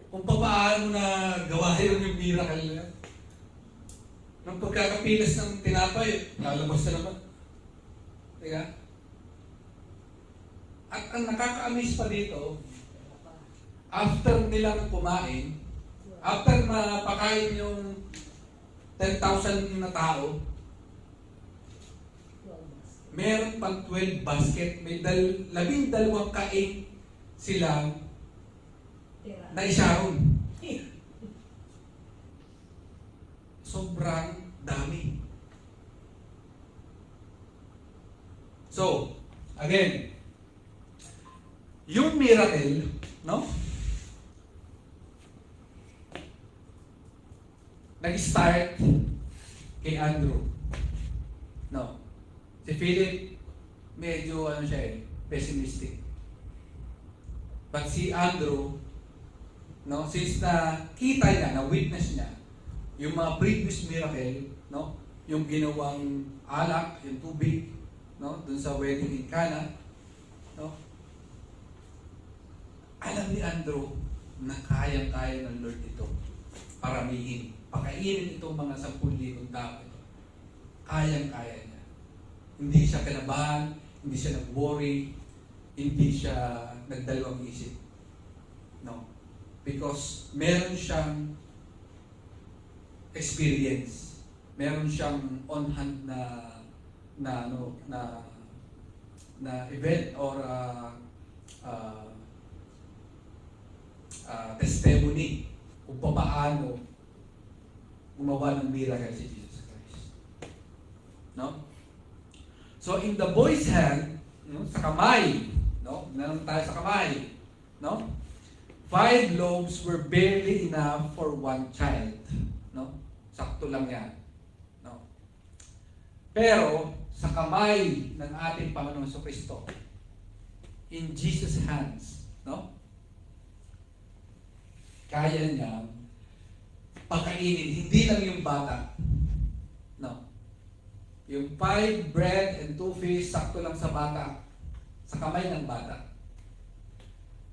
Kung paano na gawa yung miracle na nang pagkakapilas ng tinapay, lalabas na naman. Teka? At ang nakaka-amaze pa dito, after nilang kumain, after mapakain yung 10,000 na tao, meron pang 12 basket, may 12 kain silang na isaron. Sobrang dami. So, Again, yung miracle, no? Nag-start kay Andrew. No. Si Philip, medyo ano siya pessimistic. But si Andrew, no, since na kita niya, na witness niya, yung mga previous miracle, no, yung ginawang alak, yung tubig, no, dun sa wedding in Cana, no, alam ni Andrew na kayang-kaya ng Lord ito. Paramihin, pakainin itong mga 10,000 tao ito. Kayang-kaya niya. Hindi siya kinabahan, hindi siya nag-worry, hindi siya nagdalawang isip. No. Because meron siyang experience. Meron siyang on hand na event or testimony kung paano gumawa ng miracle si Jesus Christ. No? So in the boy's hand, no, sa kamay, no? Nanon tayo sa kamay, no? 5 loaves were barely enough for one child, no? Sakto lang 'yan, no? Pero sa kamay ng ating Panginoon Kristo, in Jesus' hands, no? Kaya niya pakainin, hindi lang yung bata. No. Yung 5 bread and 2 fish, sakto lang sa bata. Sa kamay ng bata.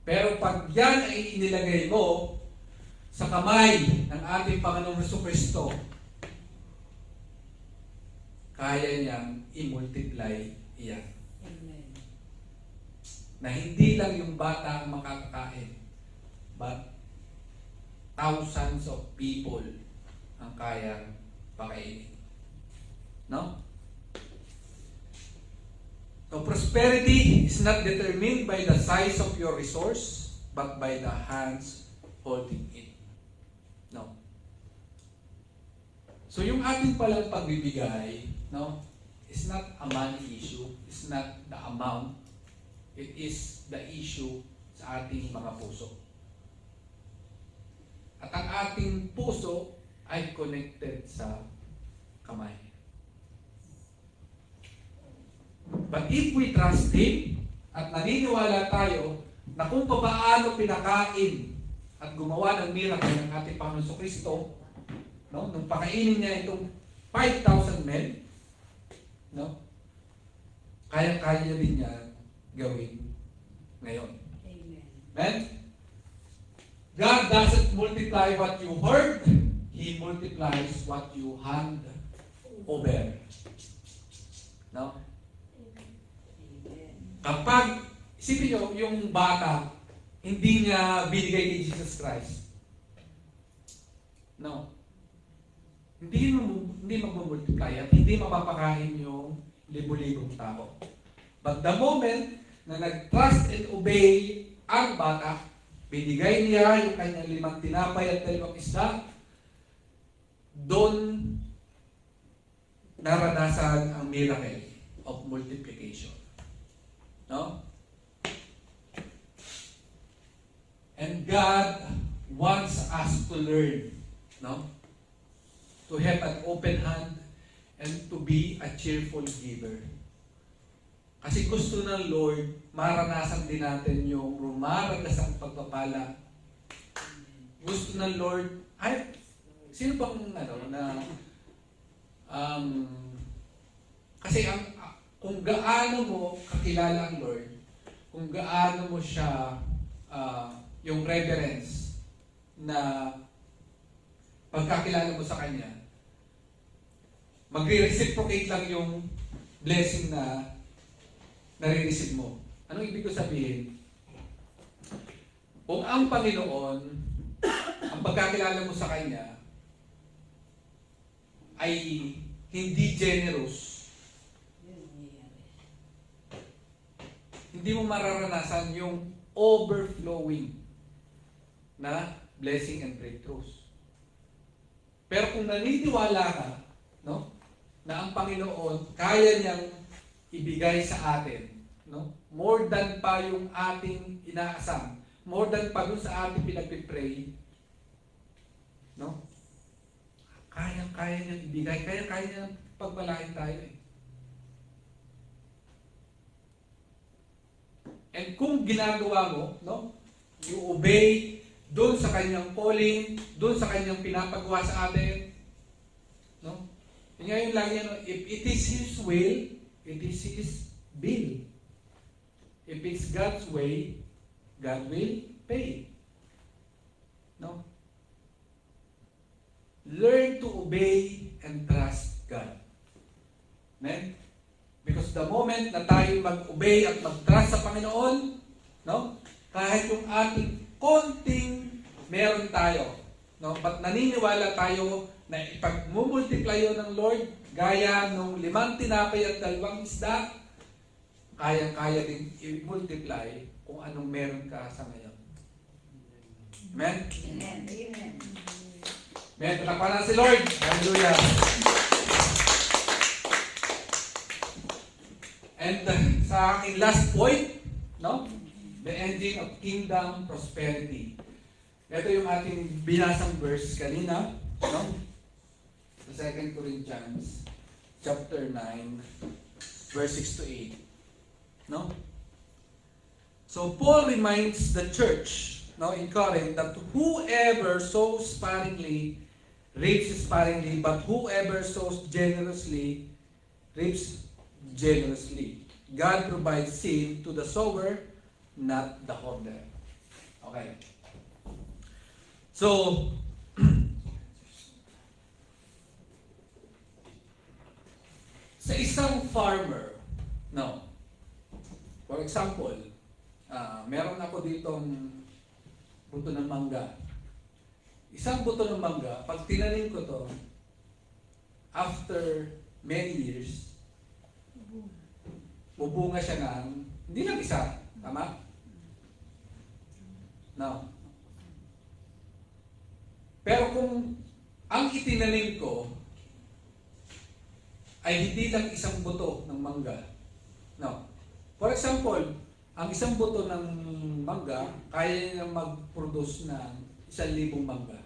Pero pag yan ay inilagay mo sa kamay ng ating Panginoong Jesucristo, kaya niyang i-multiply iyan. Amen. Na hindi lang yung bata ang makakakain, but thousands of people ang kayang pakainin. No? So prosperity is not determined by the size of your resource, but by the hands holding it. No? So yung ating palang pagbibigay, no, is not a money issue, it's not the amount, it is the issue sa ating mga puso. At ang ating puso ay connected sa kamay. But if we trust Him at naniniwala tayo na kung paano pinakain at gumawa ng miracle ng ating Panginoon Kristo, no, nung pakainin niya itong 5,000 men, no, kaya-kaya din niya gawin ngayon. Amen. Amen? God doesn't multiply what you heard, He multiplies what you hand over. No? Amen. Kapag, isipin nyo, yung bata, hindi niya binigay kay Jesus Christ. No. Hindi mag-multiply at hindi mapapakain yung libo-libong tao. But the moment na nag-trust and obey ang bata, binigay niya yung kanyang 5 tinapay at 2 isda, doon naranasan ang miracle of multiplication. No? And God wants us to learn, no? To have an open hand and to be a cheerful giver. Kasi gusto ng Lord, maranasan din natin yung rumaragas ang pagpapala. Gusto ng Lord, ay, sino bang kasi kung gaano mo kakilala ang Lord, kung gaano mo siya yung reverence na pagkakilala mo sa Kanya, magre-reciprocate lang yung blessing na nare-receive mo. Anong ibig ko sabihin? Kung ang Panginoon, ang pagkakilala mo sa Kanya, ay hindi generous, Yun ang nangyayari. hindi mo mararanasan yung overflowing na blessing and breakthroughs. Pero kung naniniwala ka, no, na ang Panginoon kaya niyang ibigay sa atin, No? More than pa yung ating inaasam. More than pa dun sa ating pinagpipray. No? Kaya-kaya niyang ibigay. Kaya-kaya niyang pagmalain tayo eh. And kung ginagawa mo, no? You obey doon sa kanyang calling, doon sa kanyang pinapagawa sa atin. No? E ngayon lang yan, if it is His will, it is His bill. If it's God's way, God will pay. No? Learn to obey and trust God. Amen? Because the moment na tayo mag-obey at mag-trust sa Panginoon, no? Kahit yung ating konting meron tayo, no? But naniniwala tayo na ipag-multiply yun ng Lord, gaya nung 5 tinapay at 2 isda, kaya-kaya din i-multiply kung anong meron ka sa ngayon. Amen? Amen. Amen. Amen. Tatakpan na si Lord. Hallelujah. And sa aking last point, no? The engine of kingdom prosperity. Ito yung ating binasang verse kanina, no? Sa 2 Corinthians chapter 9, verse 6 to 8. No? So Paul reminds the church, no, in Corinth, that whoever sows sparingly reaps sparingly, but whoever sows generously reaps generously. God provides seed to the sower, not the hoarder. Okay. So, sa isang farmer, no, for example, meron ako ditong buto ng mangga. Isang buto ng mangga, pag tinanim ko to, after many years, bubunga siya ng, hindi lang isa, tama? No. Pero kung ang itinanim ko ay hindi lang isang buto ng mangga, no. For example, ang isang buto ng mangga, kaya niya mag-produce ng 1,000 mangga.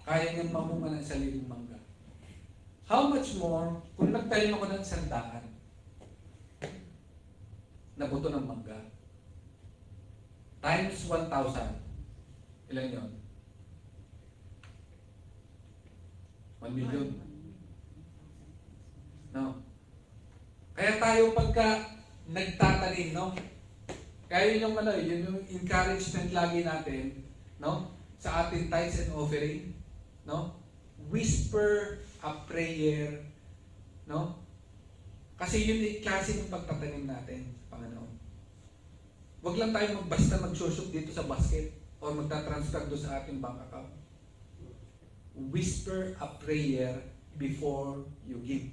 Kaya niya mamunga ng 1,000 mangga. How much more kung nagtanim ako ng 100 na buto ng mangga? Times 1,000. Ilan yun? 1 million. No. Kaya tayo pagka nagtatanim, no? Kaya yun yung yun yung encouragement lagi natin, no? Sa ating tithes and offering, no? Whisper a prayer, no? Kasi yun yung klase ng pagtatanim natin, Panginoon. Huwag lang tayo basta mag-shoot dito sa basket o magta-transfer doon sa ating bank account. Whisper a prayer before you give.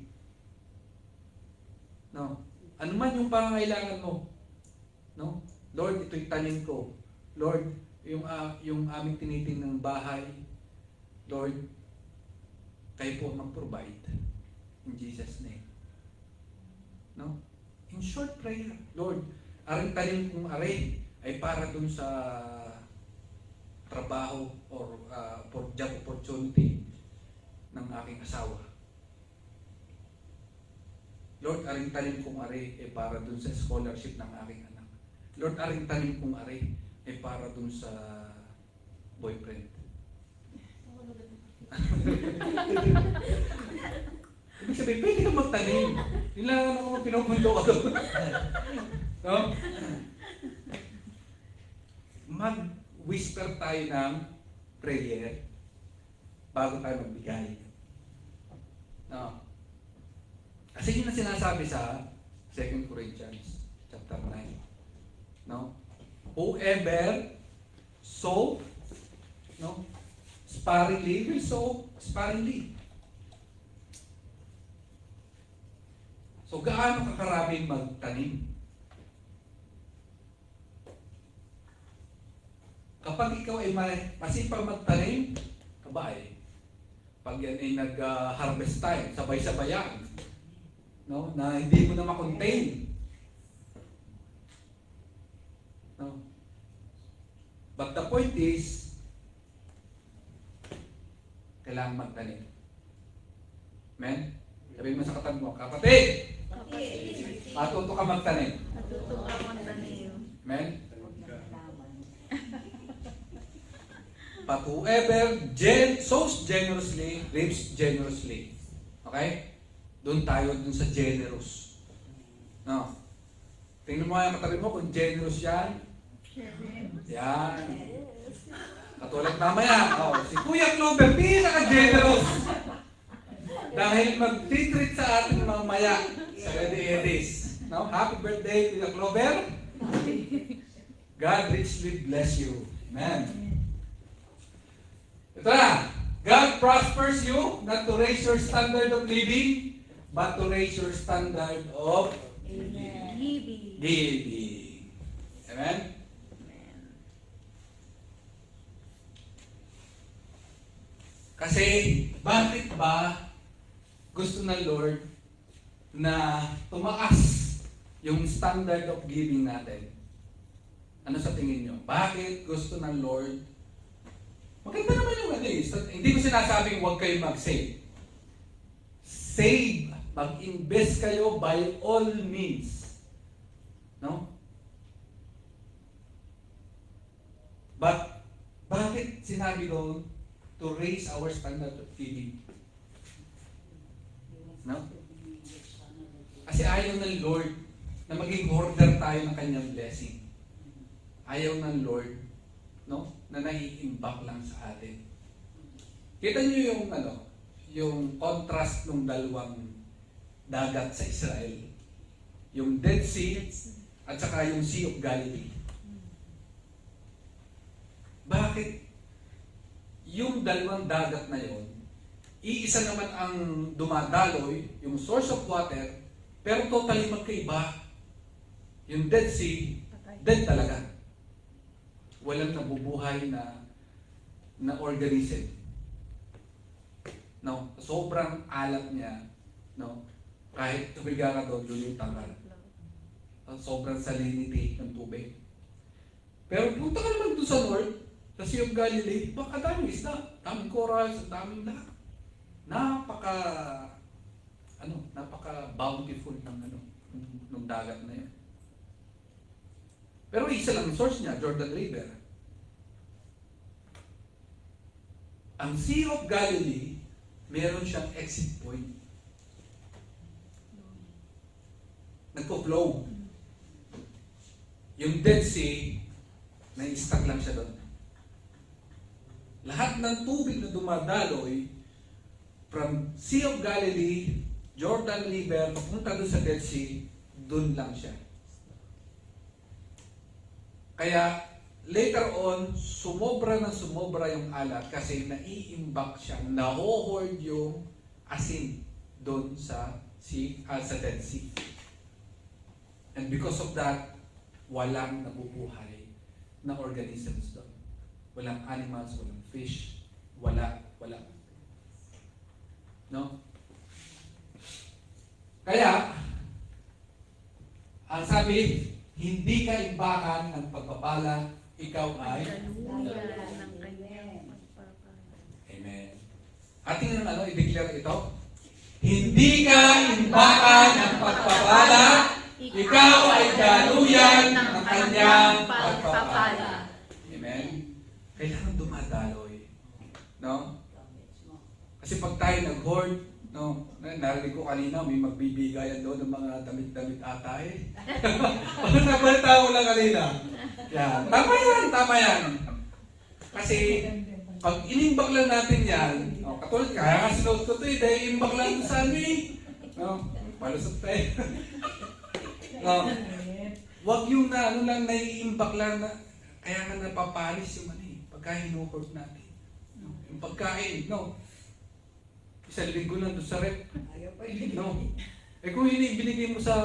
No? Ano man yung pangangailangan mo, no? Lord, ito'y tanim ko. Lord, yung aming tinitingnan ng bahay, Lord, kayo po mag-provide. In Jesus' name. No? In short prayer, Lord, aring tanim kong are ay para dun sa trabaho or for job opportunity ng aking asawa. Lord, aring tanim kong are ay para dun sa scholarship ng aking anak. Lord, aring tanim kong are ay para dun sa boyfriend. Ibig sabihin, pwede ka magtanim. Yun lang ang mga pinupunto ko doon. No? Mag-whisper tayo ng prayer bago tayo magbigay. No? Kasi yun ang sinasabi sa 2 Corinthians chapter 9. No? Whoever sow, no, sparingly will sow sparingly. So gaano kakaraming magtanim? Kapag ikaw ay masipag magtanim, kabay, pag yan ay nag-harvest time, sabay-sabayan, no, na hindi mo na makontain. No? But the point is, kailangan magtanim. Amen? Sabihin mo sa katabi mo, kapatid, matuto ka magtanim. Natuto ka magtanim. Amen? But whoever sows generously, reaps generously. Okay? Doon tayo dun sa generous. No? Tingnan mo yung katabi mo kung generous yan. Yan. Katulad mamaya. Oh, si Kuya Clover, pinaka-generous. Dahil mag-treat sa atin mamaya sa Ready Eddies. No? Happy birthday, Kuya Clover. God richly bless you. Amen. Ito na. God prospers you not to raise your standard of living, but to raise your standard of Giving. giving. Amen? Kasi, bakit ba gusto ng Lord na tumaas yung standard of giving natin? Ano sa tingin nyo? Bakit gusto ng Lord? Maganda naman yung ano eh. Hindi ko sinasabing huwag kayo mag-save. Save. Mag-invest kayo by all means. No? But, bakit sinabi doon to raise our standard of giving? No? Kasi ayaw ng Lord na maging hoarder tayo ng kanyang blessing. Ayaw ng Lord, no, na nai-impact lang sa atin. Kita niyo yung yung contrast ng dalawang dagat sa Israel. Yung Dead Sea at saka yung Sea of Galilee. Bakit yung dalawang dagat na yon, iisa naman ang dumadaloy, yung source of water, pero totally magkaiba. Yung Dead Sea, dead talaga. Walang nabubuhay na organism. No, sobrang alat niya, no. Kahit tubiga ka doon, lulutang ka. Sobrang salinity ng tubig. Pero punta ka naman doon sa north, sa Sea of Galilee, baka daming isda, daming corals, daming lahat. Napaka bountiful ng dagat na yun. Pero isa lang ang source niya, Jordan River. Ang Sea of Galilee, meron siyang exit point. Nagpo-flow. Yung Dead Sea, nai-stuck lang siya doon. Lahat ng tubig na dumadaloy from Sea of Galilee, Jordan River, papunta doon sa Dead Sea, doon lang siya. Kaya, later on, sumobra yung alat kasi nai-imbak siya, naho-hoard yung asin doon sa Dead Sea. And because of that, walang nabubuhay na organisms doon. Walang animals, walang fish, wala. No? Kaya, ang sabi, hindi ka imbakan ng pagpapala, ikaw ay Daluyan ng kanyang pagpapala. Amen. Ating i-declare ito. Hindi ka imbakan ng pagpapala, ikaw ay daluyan ng kanyang pagpapala. Amen. Kailangan dumadaloy. No? Kasi pag tayo nag-hoard, no, narinig ko kanina, may magbibigayan doon ng mga damit-damit ata eh. Nabalita ko lang kanina. Yan. Tama yan. Kasi, pag inimbak lang natin yan, katulad, kaya nga sinuot ko ito eh, dahil imbak lang sa amin. No? Palusot tayo. No? Wag yung naiimbak lang na, kaya nga napapalis yung pagka hinuhort natin. No? Yung pagkain, no? Isang linggo lang doon sa rep. No. Kung binigay mo sa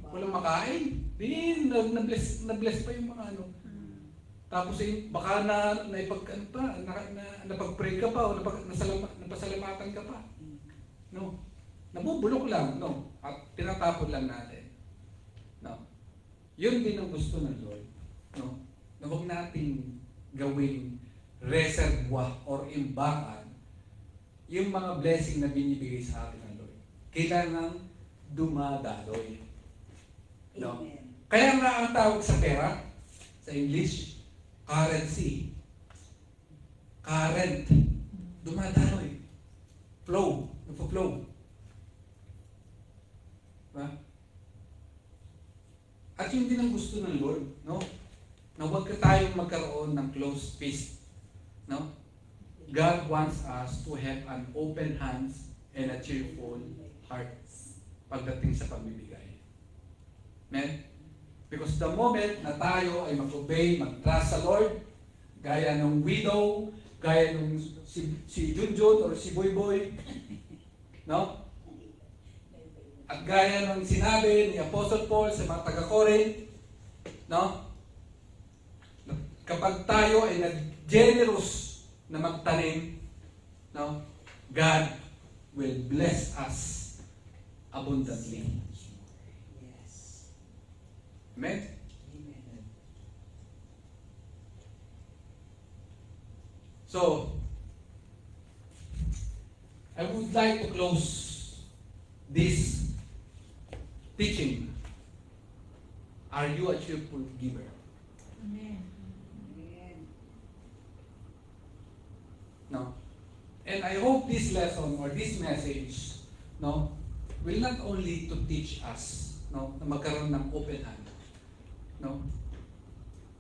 walang makain, na-bless pa yung mga Tapos baka napag-pray ka pa o napasalamatan ka pa. No. Nabubulok lang, no. At tinatapon lang natin. No. Yun din ang gusto ng Lord. huwag nating gawing reservoir or imbakan yung mga blessing na binibigay sa atin ng Lord. Kailangan dumadaloy. No? Amen. Kaya nga ang tawag sa pera, sa English, currency. Current. Dumadaloy. Flow. Nagpo-flow. Diba? At yun din ang gusto ng Lord, no? Na huwag ka tayong magkaroon ng closed fist, no? God wants us to have an open hands and a cheerful heart pagdating sa pagbibigay. Amen? Because the moment na tayo ay mag-obey, mag-trust sa Lord, gaya ng widow, gaya ng si Junjun or si Boyboy, no? At gaya ng sinabi ni Apostle Paul sa mga taga-Corinth, no? Kapag tayo ay nag-generous na magtanim, no? God will bless us abundantly. Yes. Amen? Amen. So, I would like to close this teaching. Are you a cheerful giver? Amen. Amen. No? And I hope this lesson or this message, no, will not only to teach us, no, na magkaroon ng open hand, no,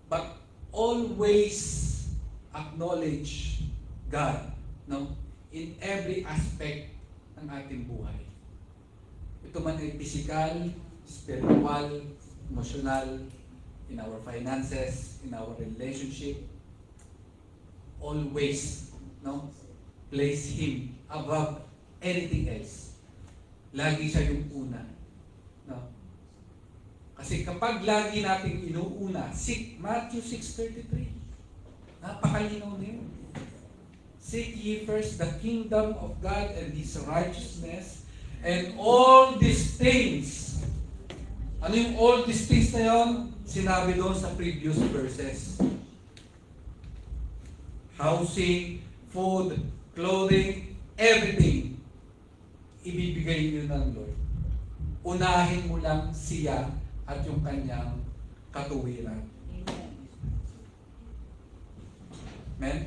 but always acknowledge God, no, in every aspect ng ating buhay. Ito man ay physical, spiritual, emotional, in our finances, in our relationship, always, no, place Him above anything else. Lagi siya yung una. No? Kasi kapag lagi nating inuuna, Matthew 6:33, napakalinaw na yun. Seek ye first the kingdom of God and His righteousness, and all these things. Ano yung all these things na yun? Sinabi doon sa previous verses. Housing, food, clothing, everything. Ibibigay niyo ng Lord. Unahin mo lang siya at yung kanyang katuwiran. Amen. Amen?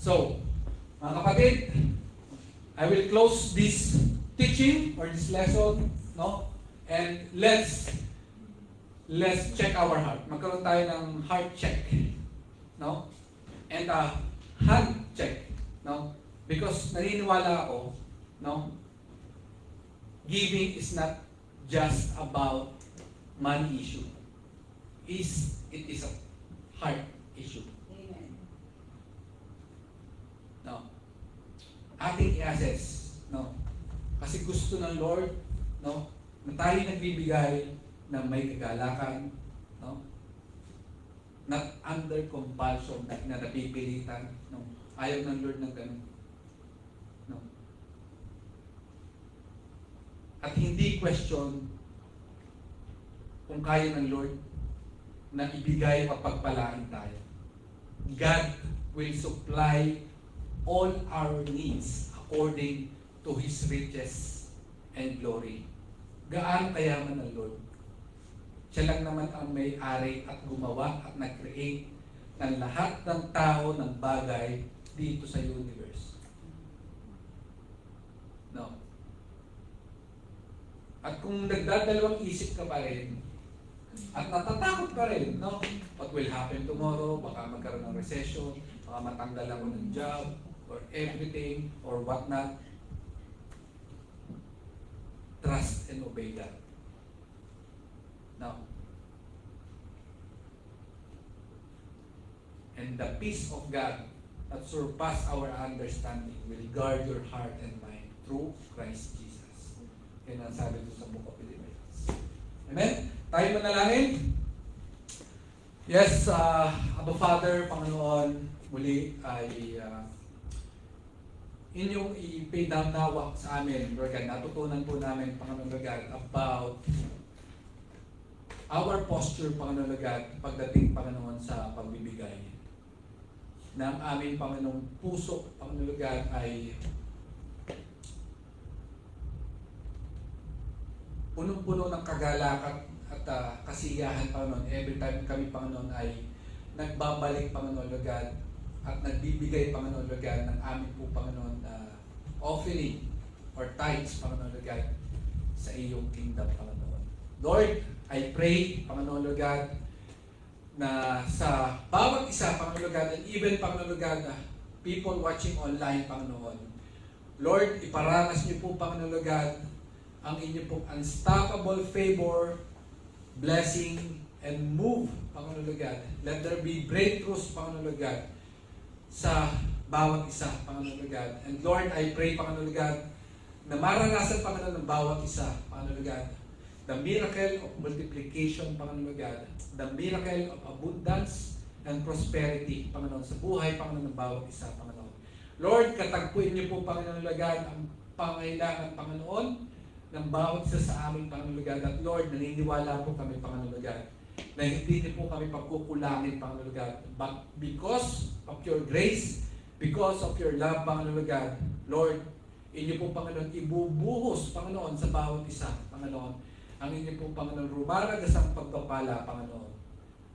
So, mga kapatid, I will close this teaching or this lesson, no? And let's check our heart. Magkaroon tayo ng heart check, no? And a hand check, no? Because naniniwala ako, no? Giving is not just about money issue. It is a heart issue. Amen. No. Ating i-assess, no. Kasi gusto ng Lord, no, na tayo nagbibigay na may kagalakan, no. Not under compulsion, na napipilitan, no. Ayaw ng Lord ng ganun. No. At hindi question kung kaya ng Lord na ibigay o pagpalaan tayo. God will supply all our needs according to His riches and glory. Gaano kayaman ng Lord? Siya lang naman ang may-ari at gumawa at nag-create ng lahat ng tao ng bagay dito sa universe. No. At kung nagdadalawang isip ka pa rin, at natatakot ka rin, no? What will happen tomorrow? Baka magkaroon ng recession, baka matanggal ako ng job, or everything, or what not. Trust and obey God. Now, and the peace of God that surpass our understanding will guard your heart and mind through Christ Jesus. Yan ang sabi ko sa Book of Philippians. Amen? Tayo manalangin. Yes, Abba Father, Panginoon, muli ay inyong ipinanawa sa amin, Lord God. Natutunan po namin, Panginoon Lord God, about our posture, Panginoon Lord, pagdating, Panginoon, sa pagbibigay. Na ang aming, Panginoong puso, Panginoon Lord, ay punong-puno ng kagalakan at kasiyahan, Panginoon. Every time kami, Panginoon, ay nagbabalik, Panginoon Lord, at nagbibigay, Panginoon Lord, ng aming po, Panginoon, offering or tithes, Panginoon Lord, sa iyong kingdom, Panginoon. Lord, I pray, Panginoon Lord, na sa bawat isa, Panginoon Lord, and even, Panginoon Lord, people watching online, Panginoon. Lord, iparanas niyo po, Panginoon Lord, ang inyong pong unstoppable favor, blessing, and move, Panginoon Lord God. Let there be breakthroughs, Panginoon Lord God, sa bawat isa, Panginoon Lord God. And Lord, I pray, Panginoon Lord God, na maranasan, Panginoon, ng bawat isa, Panginoon Lord God, the miracle of multiplication, Panginoon Lord God, the miracle of abundance and prosperity, Panginoon, sa buhay, Panginoon, ng bawat isa, Panginoon. Lord, katagpuin niyo po, Panginoon Lord God, ang pangailangan, Panginoon, ng bawat isa sa aming, Panginoon Lord God. At Lord, naniniwala po kami, Panginoon Lord God, na hindi niyo po kami pagkukulangin, Panginoon Lord God. But because of your grace, because of your love, Panginoon Lord God, Lord, inyo po, Panginoon, ibubuhos, Panginoon, sa bawat isa, Panginoon, ang inyo po, Panginoon, rumaragas ang pagpapala, Panginoon,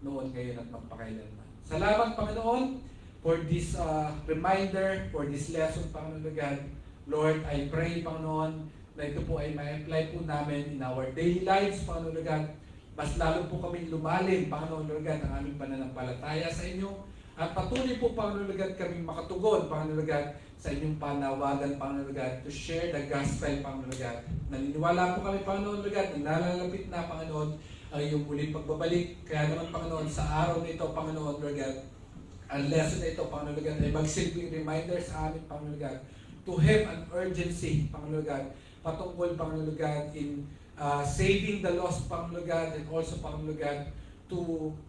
noon, ngayon, at magpakailanman. Salamat, Panginoon, for this reminder, for this lesson, Panginoon Lord God. Lord, I pray, Panginoon, na ito po ay ma-apply po namin in our daily lives, Panginoon Lord God. Mas lalo po kami lumalim, Panginoon Lord God, ang aming pananampalataya sa inyo. At patuloy po, Panginoon Lord God, kaming makatugon, Panginoon Lord God, sa inyong panawagan, Panginoon Lord God, to share the gospel, Panginoon Lord God. Naniniwala po kami, Panginoon Lord God, na nalalapit na, Panginoon, ang iyong muling pagbabalik. Kaya naman, Panginoon, sa araw na ito, Panginoon Lord God, ang lesson na ito, Panginoon Lord God, ay magsilbing reminder sa amin, Panginoon Lord God, to have an urgency, Panginoon Lord God, patungkol, Panginoon Lord God, in saving the lost, Panginoon Lord God, and also, Panginoon Lord God, to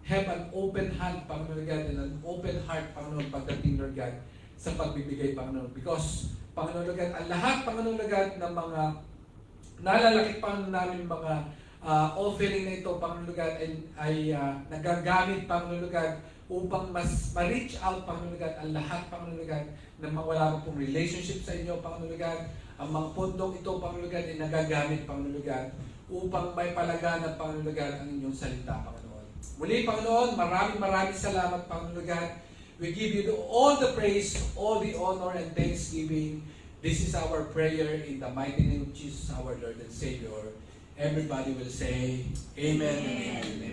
have an open hand, Panginoon Lord God, and an open heart, Panginoon, pagdating, Lord God, sa pagbibigay, Panginoon. Because, Panginoon Lord God, ang lahat, Panginoon Lord God, ng mga nalalaki, Panginoon namin, mga offering na ito, Panginoon Lord God, ay nagagamit, Panginoon Lord God, upang mas ma-reach out, Panginoon Lord God, ang lahat, Panginoon Lord God, na mga wala pong relationship sa inyo, Panginoon Lord God. Ang mga pondong ito, Panginoon Lord God, ay nagagamit, Panginoon Lord God, upang may palaganap, Panginoon Lord God, ang inyong salita, Panginoon. Muli, Panginoon, maraming salamat, Panginoon Lord God. We give you all the praise, all the honor, and thanksgiving. This is our prayer in the mighty name of Jesus, our Lord and Savior. Everybody will say, Amen and Amen.